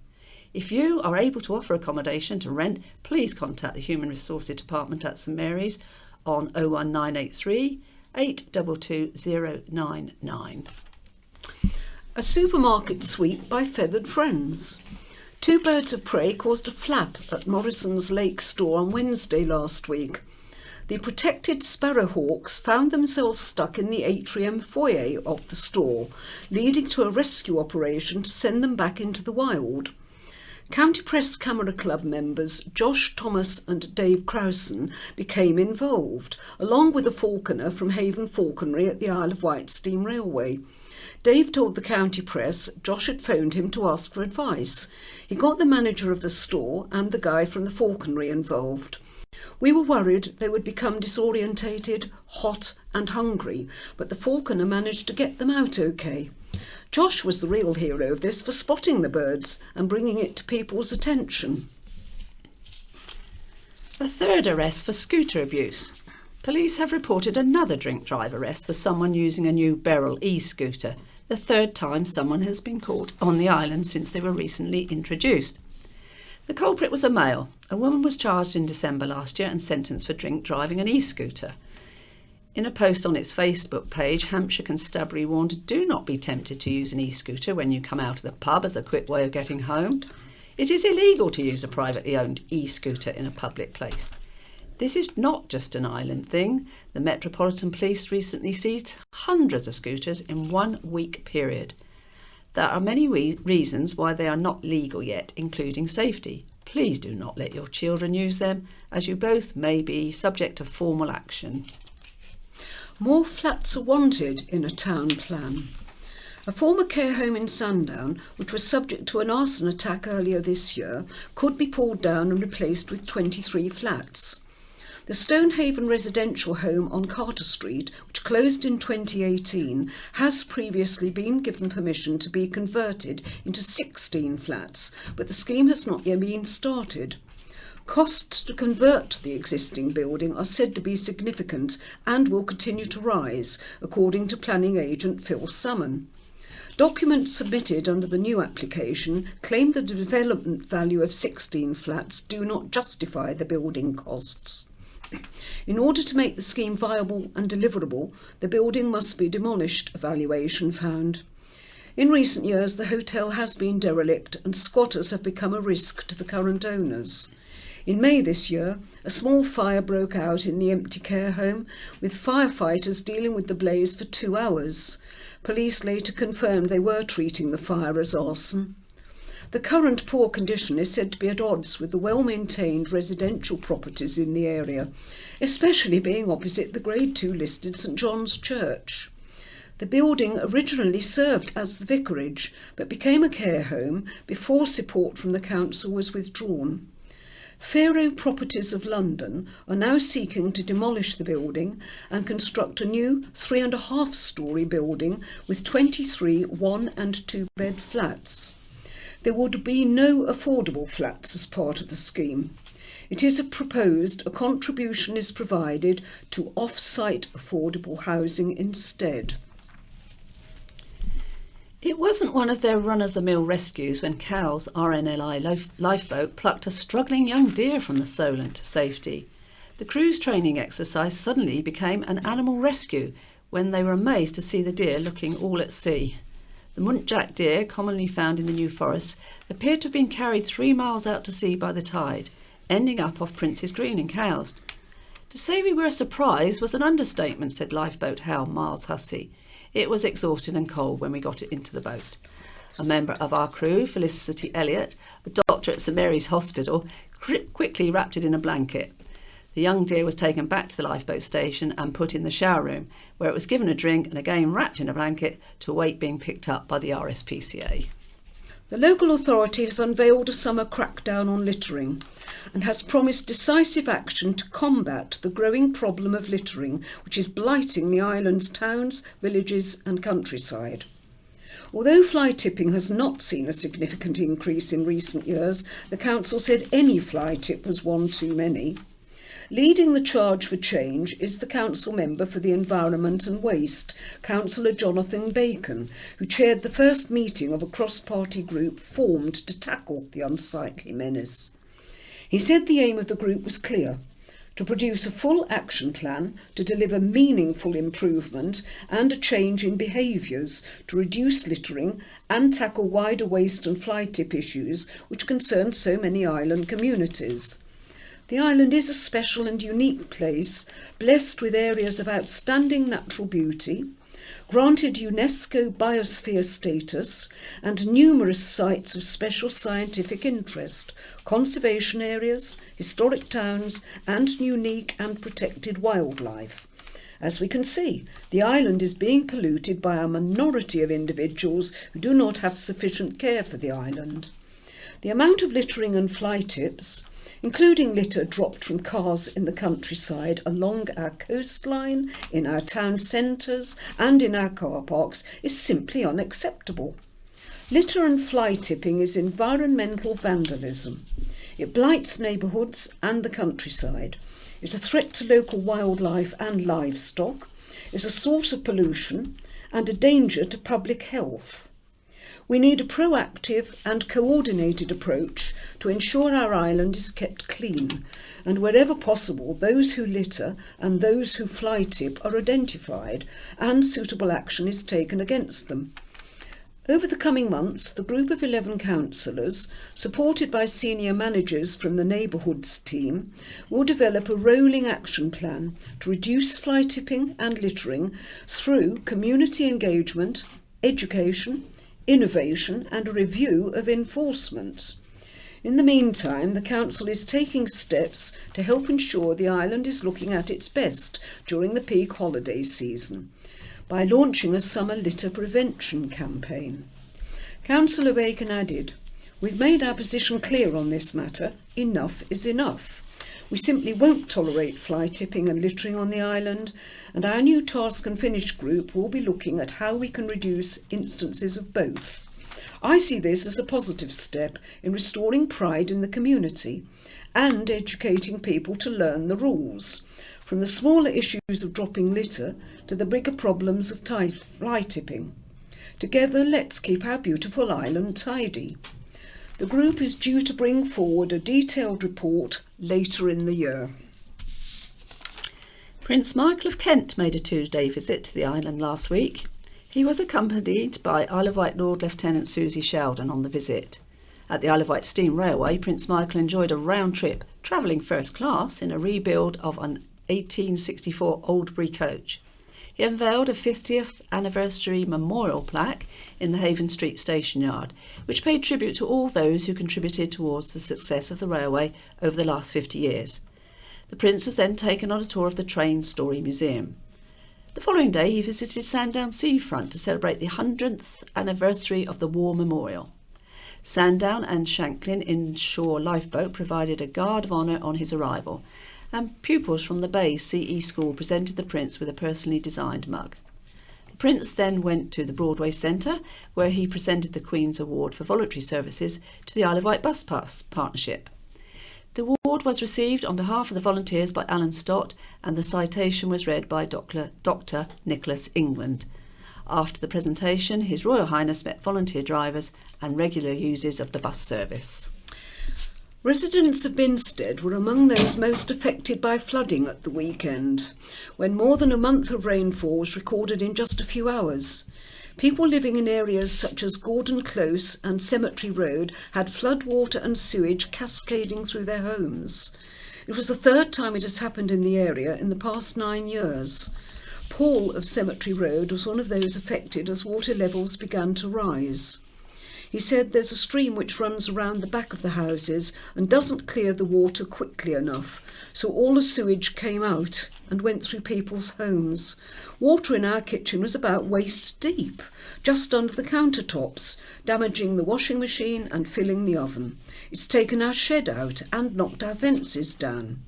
If you are able to offer accommodation to rent, please contact the Human Resources Department at St Mary's on 01983 822 099. A supermarket sweep by Feathered Friends. Two birds of prey caused a flap at Morrison's Lake store on Wednesday last week. The protected sparrowhawks found themselves stuck in the atrium foyer of the store, leading to a rescue operation to send them back into the wild. County Press Camera Club members Josh Thomas and Dave Crowson became involved, along with a falconer from Haven Falconry at the Isle of Wight Steam Railway. Dave told the County Press Josh had phoned him to ask for advice. He got the manager of the store and the guy from the falconry involved. "We were worried they would become disorientated, hot and hungry, but the falconer managed to get them out okay. Josh was the real hero of this for spotting the birds and bringing it to people's attention." A third arrest for scooter abuse. Police have reported another drink drive arrest for someone using a new Beryl e-scooter, the third time someone has been caught on the island since they were recently introduced. The culprit was a male. A woman was charged in December last year and sentenced for drink driving an e-scooter. In a post on its Facebook page, Hampshire Constabulary warned, "Do not be tempted to use an e-scooter when you come out of the pub as a quick way of getting home. It is illegal to use a privately owned e-scooter in a public place." This is not just an island thing. The Metropolitan Police recently seized hundreds of scooters in 1 week period. There are many reasons why they are not legal yet, including safety. Please do not let your children use them, as you both may be subject to formal action. More flats are wanted in a town plan. A former care home in Sandown, which was subject to an arson attack earlier this year, could be pulled down and replaced with 23 flats. The Stonehaven residential home on Carter Street, which closed in 2018, has previously been given permission to be converted into 16 flats, but the scheme has not yet been started. Costs to convert the existing building are said to be significant and will continue to rise, according to planning agent Phil Summon. Documents submitted under the new application claim the development value of 16 flats do not justify the building costs. In order to make the scheme viable and deliverable, the building must be demolished, a valuation found. In recent years, the hotel has been derelict and squatters have become a risk to the current owners. In May this year, a small fire broke out in the empty care home, with firefighters dealing with the blaze for 2 hours. Police later confirmed they were treating the fire as arson. The current poor condition is said to be at odds with the well-maintained residential properties in the area, especially being opposite the Grade 2 listed St John's Church. The building originally served as the vicarage, but became a care home before support from the council was withdrawn. Faro Properties of London are now seeking to demolish the building and construct a new 3.5-storey building with 23 1- and 2-bed flats. There would be no affordable flats as part of the scheme. It is proposed a contribution is provided to off-site affordable housing instead. It wasn't one of their run-of-the-mill rescues when Cowes RNLI lifeboat plucked a struggling young deer from the Solent to safety. The crew's training exercise suddenly became an animal rescue when they were amazed to see the deer looking all at sea. The muntjac deer, commonly found in the New Forest, appeared to have been carried 3 miles out to sea by the tide, ending up off Prince's Green in Cowes. To say we were surprised was an understatement, said lifeboat hound Miles Hussey. It was exhausted and cold when we got it into the boat. A member of our crew, Felicity Elliott, a doctor at St Mary's Hospital, quickly wrapped it in a blanket. The young deer was taken back to the lifeboat station and put in the shower room, where it was given a drink and again wrapped in a blanket to await being picked up by the RSPCA. The local authority has unveiled a summer crackdown on littering and has promised decisive action to combat the growing problem of littering, which is blighting the island's towns, villages and countryside. Although fly tipping has not seen a significant increase in recent years, the council said any fly tip was one too many. Leading the charge for change is the council member for the Environment and Waste, Councillor Jonathan Bacon, who chaired the first meeting of a cross-party group formed to tackle the unsightly menace. He said the aim of the group was clear: to produce a full action plan to deliver meaningful improvement and a change in behaviours to reduce littering and tackle wider waste and fly tip issues which concern so many island communities. The island is a special and unique place, blessed with areas of outstanding natural beauty, granted UNESCO Biosphere status and numerous sites of special scientific interest, conservation areas, historic towns and unique and protected wildlife. As we can see, the island is being polluted by a minority of individuals who do not have sufficient care for the island. The amount of littering and fly tips, including litter dropped from cars in the countryside along our coastline, in our town centres and in our car parks, is simply unacceptable. Litter and fly tipping is environmental vandalism. It blights neighbourhoods and the countryside. It's a threat to local wildlife and livestock. It's a source of pollution and a danger to public health. We need a proactive and coordinated approach to ensure our island is kept clean, and wherever possible those who litter and those who fly tip are identified and suitable action is taken against them. Over the coming months, the group of 11 councillors, supported by senior managers from the neighbourhoods team, will develop a rolling action plan to reduce fly tipping and littering through community engagement, education, innovation and a review of enforcement. In the meantime, the council is taking steps to help ensure the island is looking at its best during the peak holiday season by launching a summer litter prevention campaign. Councillor Bacon added, "We've made our position clear on this matter. Enough is enough. We simply won't tolerate fly tipping and littering on the island, and our new Task and Finish group will be looking at how we can reduce instances of both. I see this as a positive step in restoring pride in the community and educating people to learn the rules, from the smaller issues of dropping litter to the bigger problems of fly tipping. Together, let's keep our beautiful island tidy." The group is due to bring forward a detailed report later in the year. Prince Michael of Kent made a 2-day visit to the island last week. He was accompanied by Isle of Wight Lord Lieutenant Susie Sheldon on the visit. At the Isle of Wight Steam Railway, Prince Michael enjoyed a round trip, travelling first class in a rebuild of an 1864 Oldbury coach. He unveiled a 50th anniversary memorial plaque in the Haven Street station yard, which paid tribute to all those who contributed towards the success of the railway over the last 50 years. The Prince was then taken on a tour of the Train Story Museum. The following day he visited Sandown Seafront to celebrate the 100th anniversary of the War Memorial. Sandown and Shanklin Inshore Lifeboat provided a guard of honour on his arrival, and pupils from the Bay CE School presented the Prince with a personally designed mug. The Prince then went to the Broadway Centre, where he presented the Queen's Award for Voluntary Services to the Isle of Wight Bus Pass Partnership. The award was received on behalf of the volunteers by Alan Stott, and the citation was read by Dr. Nicholas England. After the presentation, His Royal Highness met volunteer drivers and regular users of the bus service. Residents of Binstead were among those most affected by flooding at the weekend, when more than a month of rainfall was recorded in just a few hours. People living in areas such as Gordon Close and Cemetery Road had floodwater and sewage cascading through their homes. It was the third time it has happened in the area in the past 9 years. Paul of Cemetery Road was one of those affected as water levels began to rise. He said there's a stream which runs around the back of the houses and doesn't clear the water quickly enough, so all the sewage came out and went through people's homes. Water in our kitchen was about waist deep, just under the countertops, damaging the washing machine and filling the oven. It's taken our shed out and knocked our fences down.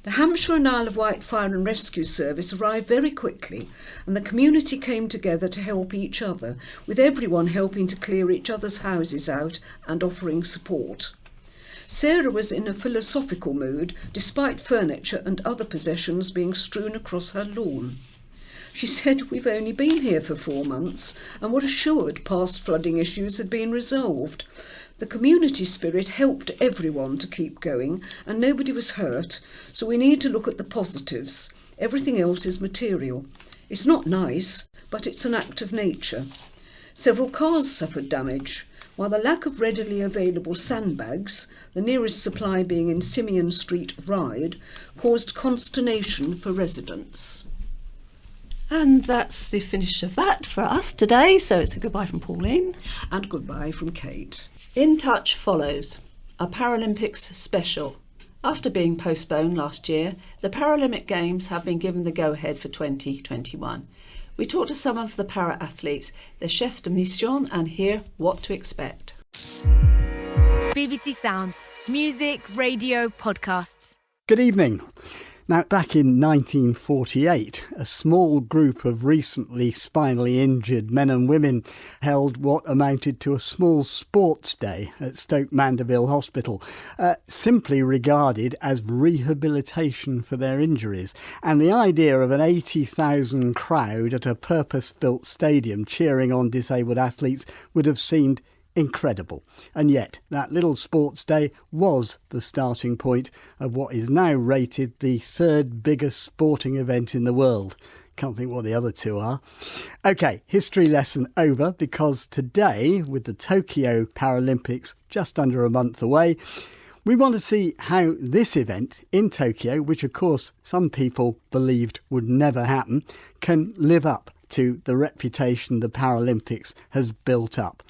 The Hampshire and Isle of Wight Fire and Rescue Service arrived very quickly, and the community came together to help each other, with everyone helping to clear each other's houses out and offering support. Sarah was in a philosophical mood, despite furniture and other possessions being strewn across her lawn. She said, "We've only been here for 4 months and were assured past flooding issues had been resolved. The community spirit helped everyone to keep going and nobody was hurt, so we need to look at the positives. Everything else is material. It's not nice, but it's an act of nature." Several cars suffered damage, while the lack of readily available sandbags, the nearest supply being in Simeon Street, Ryde, caused consternation for residents. And that's the finish of that for us today, so it's a goodbye from Pauline. And goodbye from Kate. In Touch follows, a Paralympics special. After being postponed last year, the Paralympic Games have been given the go-ahead for 2021. We talked to some of the para-athletes, their chef de mission, and hear what to expect. BBC Sounds. Music, radio, podcasts. Good evening. Now, back in 1948, a small group of recently spinally injured men and women held what amounted to a small sports day at Stoke Mandeville Hospital, simply regarded as rehabilitation for their injuries. And the idea of an 80,000 crowd at a purpose-built stadium cheering on disabled athletes would have seemed incredible. And yet, that little sports day was the starting point of what is now rated the third biggest sporting event in the world. Can't think what the other two are. OK, history lesson over, because today, with the Tokyo Paralympics just under a month away, we want to see how this event in Tokyo, which of course some people believed would never happen, can live up to the reputation the Paralympics has built up.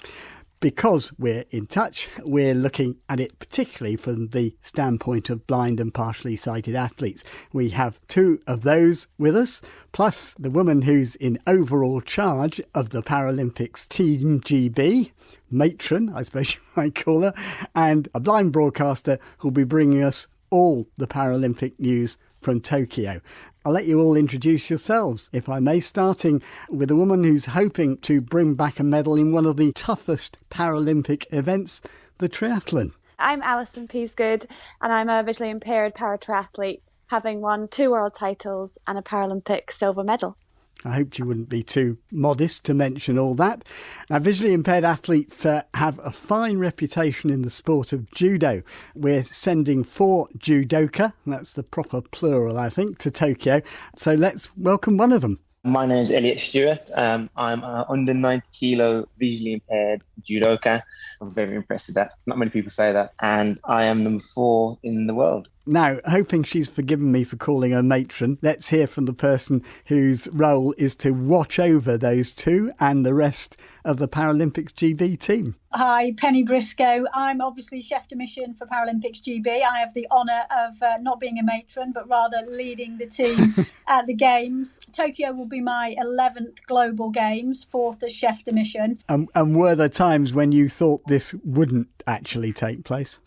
Because we're in touch, we're looking at it particularly from the standpoint of blind and partially sighted athletes. We have two of those with us, plus the woman who's in overall charge of the Paralympics Team GB, matron, I suppose you might call her, and a blind broadcaster who'll be bringing us all the Paralympic news from Tokyo. I'll let you all introduce yourselves, if I may, starting with a woman who's hoping to bring back a medal in one of the toughest Paralympic events, the triathlon. I'm Alison Peasgood and I'm a visually impaired para-triathlete, having won 2 world titles and a Paralympic silver medal. I hoped you wouldn't be too modest to mention all that. Now, visually impaired athletes have a fine reputation in the sport of judo. We're sending 4 judoka, that's the proper plural, I think, to Tokyo. So let's welcome one of them. My name is Elliot Stewart. I'm an under 90 kilo visually impaired judoka. I'm very impressed with that. Not many people say that. And I am number 4 in the world. Now, hoping she's forgiven me for calling her matron, let's hear from the person whose role is to watch over those two and the rest of the Paralympics GB team. Hi, Penny Briscoe. I'm obviously chef de mission for Paralympics GB. I have the honour of not being a matron, but rather leading the team at the Games. Tokyo will be my 11th Global Games, 4th as chef de mission. And were there times when you thought this wouldn't actually take place?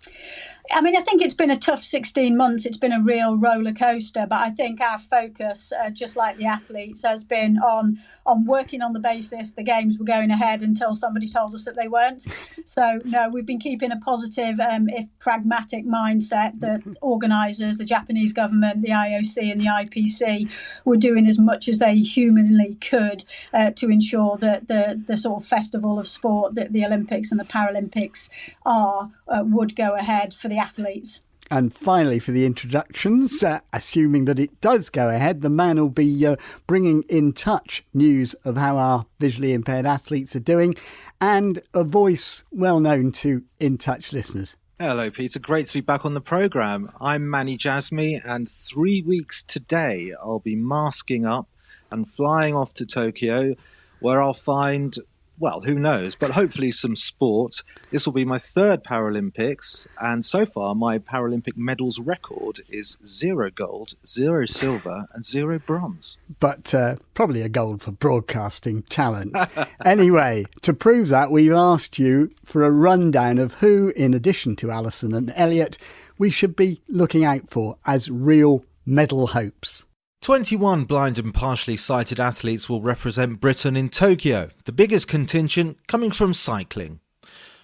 I mean, I think it's been a tough 16 months. It's been a real roller coaster, but I think our focus, just like the athletes, has been on working on the basis the Games were going ahead until somebody told us that they weren't. So, no, we've been keeping a positive, if pragmatic mindset that organisers, the Japanese government, the IOC and the IPC were doing as much as they humanly could to ensure that the sort of festival of sport that the Olympics and the Paralympics are would go ahead for the athletes. And finally, for the introductions, assuming that it does go ahead, the man will be bringing In Touch news of how our visually impaired athletes are doing, and a voice well known to In Touch listeners. Hello, Peter. Great to be back on the programme. I'm Manny Jasmy, and 3 weeks today I'll be masking up and flying off to Tokyo, where I'll find, well, who knows, but hopefully some sport. This will be my third Paralympics, and so far my Paralympic medals record is 0 gold, 0 silver and 0 bronze. But probably a gold for broadcasting talent. Anyway, to prove that, we've asked you for a rundown of who, in addition to Alison and Elliot, we should be looking out for as real medal hopes. 21 blind and partially sighted athletes will represent Britain in Tokyo, the biggest contingent coming from cycling.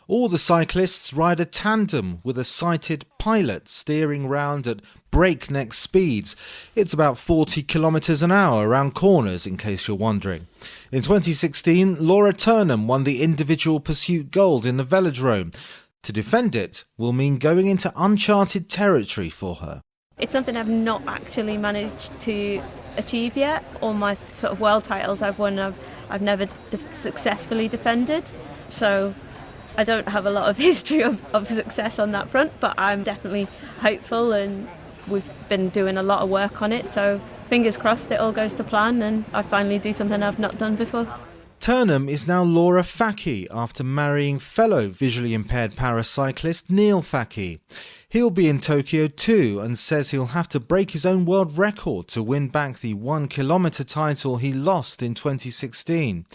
All the cyclists ride a tandem with a sighted pilot steering round at breakneck speeds. It's about 40 kilometres an hour around corners, in case you're wondering. In 2016, Laura Turnham won the individual pursuit gold in the velodrome. To defend it will mean going into uncharted territory for her. It's something I've not actually managed to achieve yet. All my sort of world titles I've won, I've never successfully defended. So I don't have a lot of history of success on that front, but I'm definitely hopeful and we've been doing a lot of work on it. So fingers crossed it all goes to plan and I finally do something I've not done before. Turnham is now Laura Fackie after marrying fellow visually impaired paracyclist Neil Fackie. He'll be in Tokyo too and says he'll have to break his own world record to win back the 1 kilometre title he lost in 2016.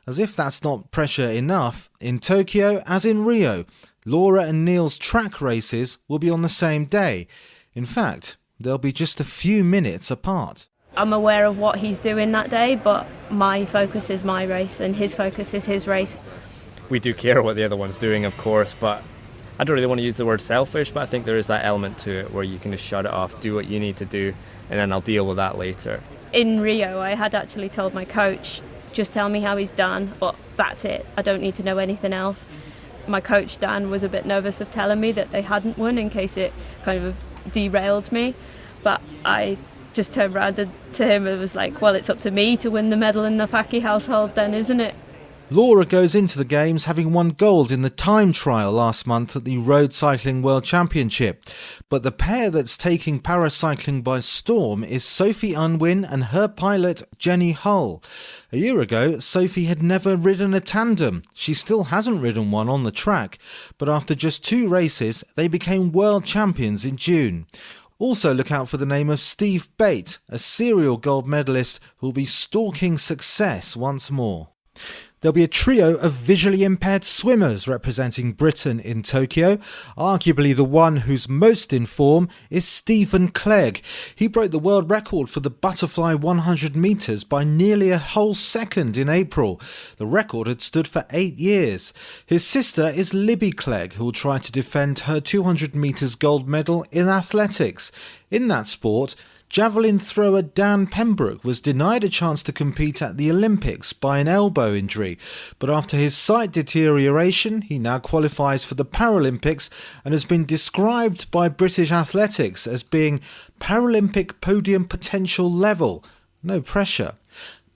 As if that's not pressure enough, in Tokyo, as in Rio, Laura and Neil's track races will be on the same day. In fact, they'll be just a few minutes apart. I'm aware of what he's doing that day, but my focus is my race and his focus is his race. We do care what the other one's doing, of course, but I don't really want to use the word selfish, but I think there is that element to it where you can just shut it off, do what you need to do, and then I'll deal with that later. In Rio, I had actually told my coach, just tell me how he's done, but that's it. I don't need to know anything else. My coach, Dan, was a bit nervous of telling me that they hadn't won in case it kind of derailed me, but I just turned around to him and was like, well, it's up to me to win the medal in the Fackie household then, isn't it? Laura goes into the Games having won gold in the time trial last month at the Road Cycling World Championship. But the pair that's taking paracycling by storm is Sophie Unwin and her pilot Jenny Hull. A year ago, Sophie had never ridden a tandem. She still hasn't ridden one on the track. But after just 2 races, they became world champions in June. Also look out for the name of Steve Bate, a serial gold medalist who'll be stalking success once more. There'll be a trio of visually impaired swimmers representing Britain in Tokyo. Arguably the one who's most in form is Stephen Clegg. He broke the world record for the butterfly 100 metres by nearly a whole second in April. The record had stood for 8 years. His sister is Libby Clegg, who will try to defend her 200 metres gold medal in athletics. In that sport, javelin thrower Dan Pembroke was denied a chance to compete at the Olympics by an elbow injury, but after his sight deterioration, he now qualifies for the Paralympics and has been described by British athletics as being Paralympic podium potential level. No pressure.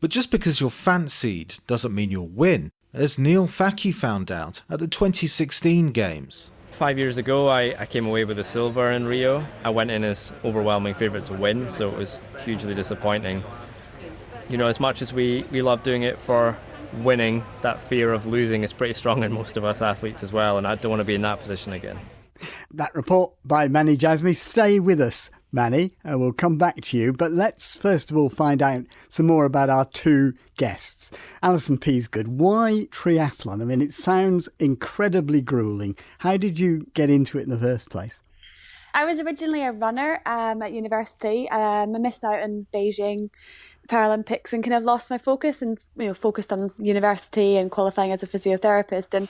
But just because you're fancied doesn't mean you'll win, as Neil Fackie found out at the 2016 Games. 5 years ago, I came away with a silver in Rio. I went in as overwhelming favourite to win, so it was hugely disappointing. You know, as much as we love doing it for winning, that fear of losing is pretty strong in most of us athletes as well, and I don't want to be in that position again. That report by Manny Jasmy. Stay with us, Manny, and we'll come back to you. But let's first of all find out some more about our 2 guests. Alison Peasgood, why triathlon? I mean, it sounds incredibly gruelling. How did you get into it in the first place? I was originally a runner at university. I missed out in Beijing Paralympics and kind of lost my focus and focused on university and qualifying as a physiotherapist. And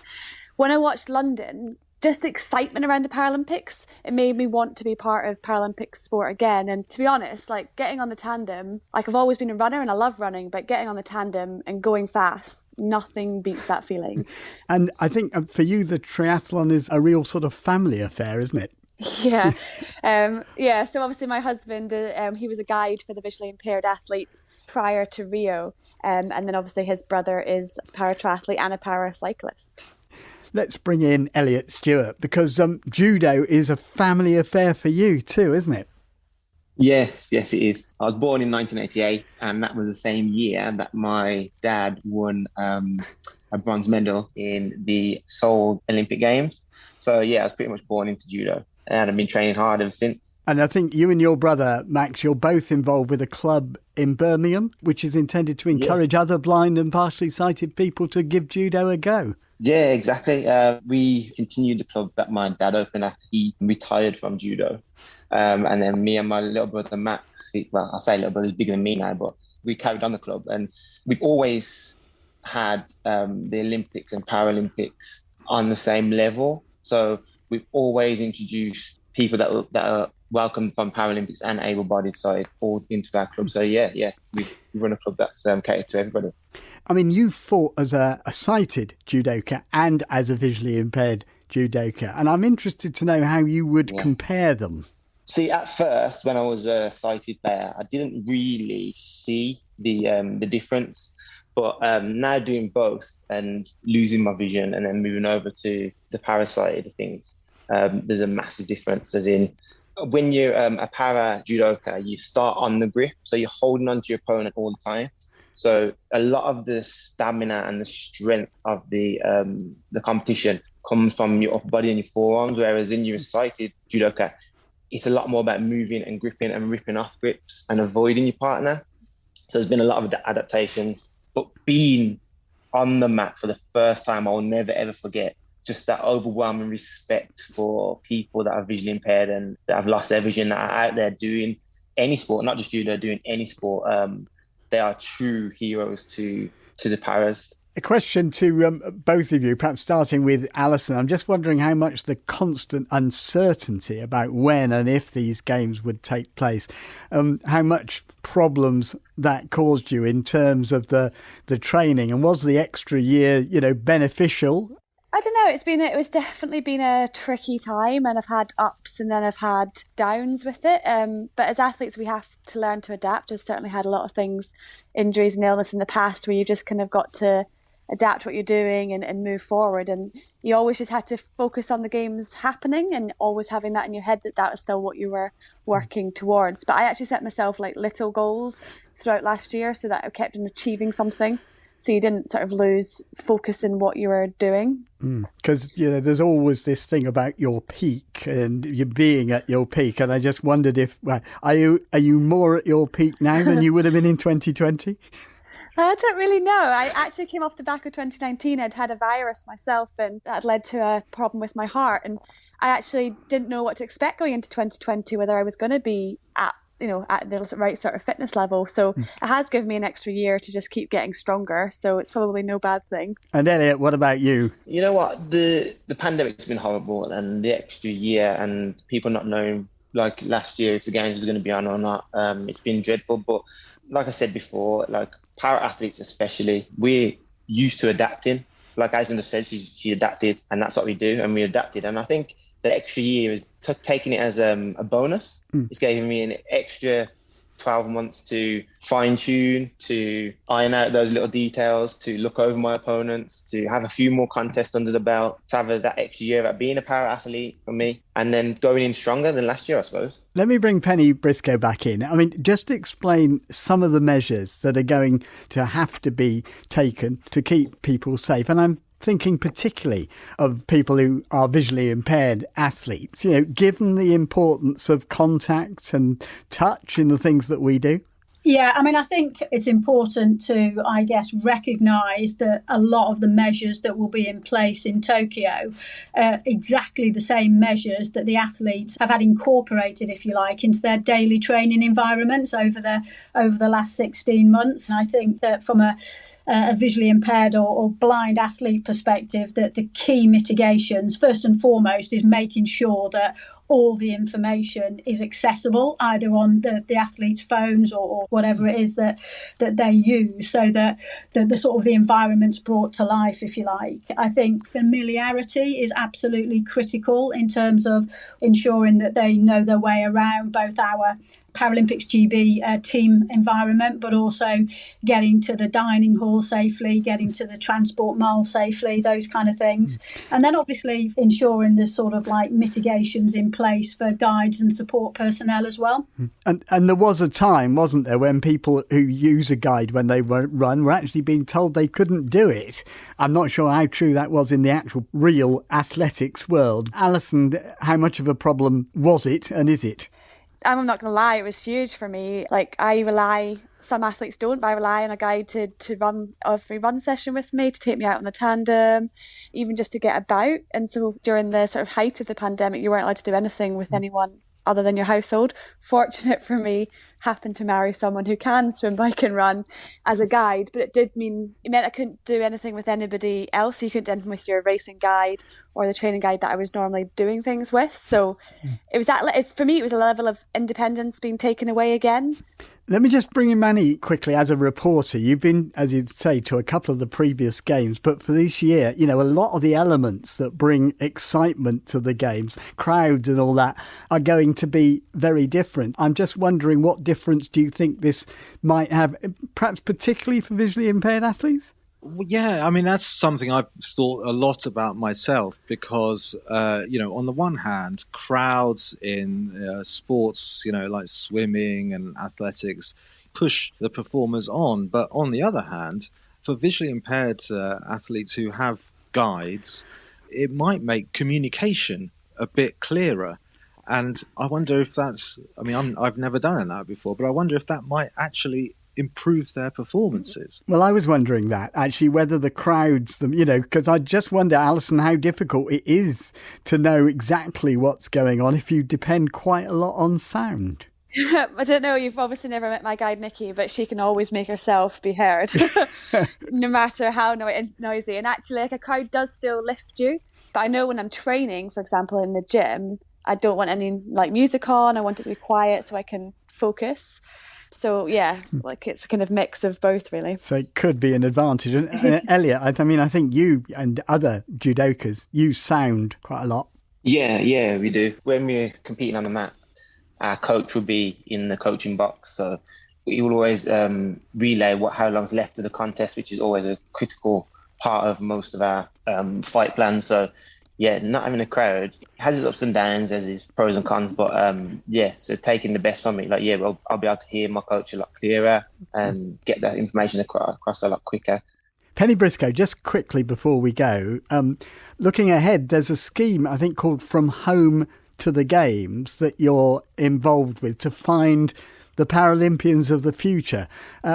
when I watched London, just the excitement around the Paralympics, it made me want to be part of Paralympic sport again. And to be honest, like getting on the tandem, like I've always been a runner and I love running, but getting on the tandem and going fast, nothing beats that feeling. And I think for you, the triathlon is a real sort of family affair, isn't it? Yeah. So obviously my husband, he was a guide for the visually impaired athletes prior to Rio. And then obviously his brother is a para-triathlete and a paracyclist. Let's bring in Elliot Stewart, because judo is a family affair for you too, isn't it? Yes, it is. I was born in 1988, and that was the same year that my dad won a bronze medal in the Seoul Olympic Games. So yeah, I was pretty much born into judo, and I've been training hard ever since. And I think you and your brother, Max, you're both involved with a club in Birmingham, which is intended to encourage other blind and partially sighted people to give judo a go. Yeah, exactly. We continued the club that my dad opened after he retired from judo. And then me and my little brother Max, I say little brother, he's bigger than me now, but we carried on the club. And we've always had the Olympics and Paralympics on the same level. So we've always introduced people that are welcomed from Paralympics and able-bodied side all into our club. So we run a club that's catered to everybody. I mean, you fought as a sighted judoka and as a visually impaired judoka, and I'm interested to know how you would compare them. See, at first, when I was a sighted player, I didn't really see the difference. But now doing both and losing my vision and then moving over to the para side of things, there's a massive difference. As in, when you're a para judoka, you start on the grip, so you're holding on to your opponent all the time. So a lot of the stamina and the strength of the competition comes from your upper body and your forearms, whereas in your sighted judoka, it's a lot more about moving and gripping and ripping off grips and avoiding your partner. So there's been a lot of adaptations. But being on the mat for the first time, I'll never, ever forget just that overwhelming respect for people that are visually impaired and that have lost their vision, that are out there doing any sport, not just judo, doing any sport. They are true heroes to the paras. A question to both of you, perhaps starting with Alison. I'm just wondering how much the constant uncertainty about when and if these games would take place, how much problems that caused you in terms of the training, and was the extra year, beneficial? I don't know. It was definitely been a tricky time, and I've had ups and then I've had downs with it. But as athletes, we have to learn to adapt. I've certainly had a lot of things, injuries and illness in the past, where you've just kind of got to adapt what you're doing and move forward. And you always just had to focus on the games happening and always having that in your head that was still what you were working towards. But I actually set myself like little goals throughout last year so that I kept on achieving something. So you didn't sort of lose focus in what you were doing. Because, there's always this thing about your peak and you being at your peak. And I just wondered are you more at your peak now than you would have been in 2020? I don't really know. I actually came off the back of 2019. I'd had a virus myself and that led to a problem with my heart. And I actually didn't know what to expect going into 2020, whether I was going to be at the right sort of fitness level. So it has given me an extra year to just keep getting stronger. So it's probably no bad thing. And Elliot, what about you? You know what? The pandemic's been horrible, and the extra year and people not knowing, like last year, if the games was going to be on or not, it's been dreadful. But like I said before, like para athletes especially, we're used to adapting. Like Aislinn said, she adapted, and that's what we do, and we adapted. And I think the extra year is taking it as a bonus. It's giving me an extra 12 months to fine tune, to iron out those little details, to look over my opponents, to have a few more contests under the belt, to have that extra year at being a para athlete for me, and then going in stronger than last year, I suppose. Let me bring Penny Briscoe back in. I mean, just explain some of the measures that are going to have to be taken to keep people safe. And I'm thinking particularly of people who are visually impaired athletes, given the importance of contact and touch in the things that we do. Yeah, I mean, I think it's important to, recognise that a lot of the measures that will be in place in Tokyo are exactly the same measures that the athletes have had incorporated, if you like, into their daily training environments over the last 16 months. And I think that from a visually impaired or blind athlete perspective, that the key mitigations, first and foremost, is making sure that all the information is accessible either on the athlete's phones or whatever it is that they use, so that the sort of the environment's brought to life, if you like. I think familiarity is absolutely critical in terms of ensuring that they know their way around both our Paralympics GB team environment, but also getting to the dining hall safely, getting to the transport mall safely, those kind of things. And then obviously ensuring there's sort of like mitigations in place for guides and support personnel as well. And there was a time, wasn't there, when people who use a guide when they run were actually being told they couldn't do it. I'm not sure how true that was in the actual real athletics world. Alison, how much of a problem was it and is it? I'm not going to lie, it was huge for me. Like, some athletes don't, but I rely on a guide to run every run session with me, to take me out on the tandem, even just to get about. And so during the sort of height of the pandemic, you weren't allowed to do anything with anyone other than your household. Fortunate for me, happened to marry someone who can swim, bike and run as a guide, but it meant I couldn't do anything with anybody else. You couldn't do anything with your racing guide or the training guide that I was normally doing things with. So it was for me, it was a level of independence being taken away again. Let me just bring in Manny quickly as a reporter. You've been, as you'd say, to a couple of the previous games, but for this year, a lot of the elements that bring excitement to the games, crowds and all that, are going to be very different. I'm just wondering, what difference do you think this might have, perhaps particularly for visually impaired athletes? Well, yeah, I mean, that's something I've thought a lot about myself because, on the one hand, crowds in sports, like swimming and athletics, push the performers on. But on the other hand, for visually impaired athletes who have guides, it might make communication a bit clearer. And I wonder if I've never done that before, but I wonder if that might actually improve their performances. Well, I was wondering that, actually, whether the crowds, because I just wonder, Alison, how difficult it is to know exactly what's going on if you depend quite a lot on sound. I don't know, you've obviously never met my guide Nikki, but she can always make herself be heard, no matter how noisy. And actually, a crowd does still lift you. But I know when I'm training, for example, in the gym, I don't want any music on. I want it to be quiet so I can focus. So, yeah, it's a kind of mix of both, really. So it could be an advantage. And Elliot, I think you and other judokas use sound quite a lot. Yeah, we do. When we're competing on the mat, our coach will be in the coaching box. So he will always relay how long's left of the contest, which is always a critical part of most of our fight plans. So, yeah, not having a crowd has its ups and downs, has its pros and cons, but so taking the best from it, I'll be able to hear my coach a lot clearer and get that information across a lot quicker. Penny Briscoe, just quickly before we go, looking ahead, there's a scheme, I think, called From Home to the Games that you're involved with to find the Paralympians of the future,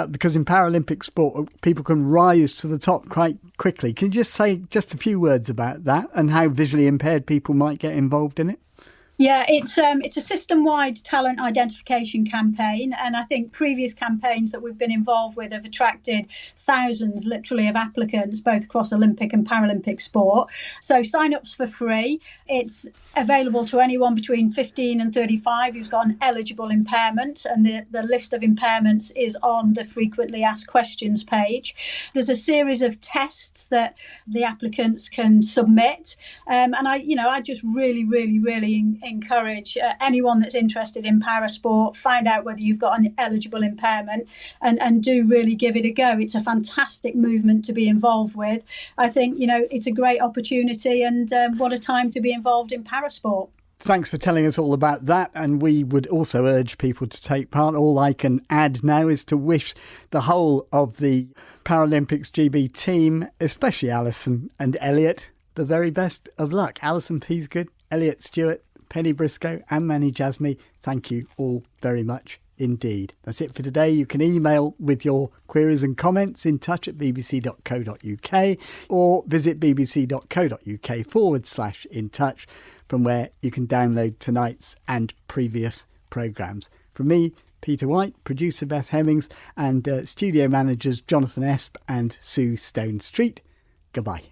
because in Paralympic sport, people can rise to the top quite quickly. Can you just say just a few words about that and how visually impaired people might get involved in it? Yeah, it's a system-wide talent identification campaign, and I think previous campaigns that we've been involved with have attracted thousands, literally, of applicants, both across Olympic and Paralympic sport. So sign-up's for free. It's available to anyone between 15 and 35 who's got an eligible impairment, and the list of impairments is on the frequently asked questions page. There's a series of tests that the applicants can submit, and I just really encourage anyone that's interested in parasport, find out whether you've got an eligible impairment and do really give it a go. It's a fantastic movement to be involved with. I think, it's a great opportunity, and what a time to be involved in parasport. Thanks for telling us all about that, and we would also urge people to take part. All I can add now is to wish the whole of the Paralympics GB team, especially Alison and Elliot, the very best of luck. Alison Peasgood, Elliot Stewart, Penny Briscoe and Manny Jasmy, thank you all very much indeed. That's it for today. You can email with your queries and comments intouch@bbc.co.uk or visit bbc.co.uk/intouch, from where you can download tonight's and previous programmes. From me, Peter Wight, producer Beth Hemmings and studio managers Jonathan Esp and Sue Stone Street, goodbye.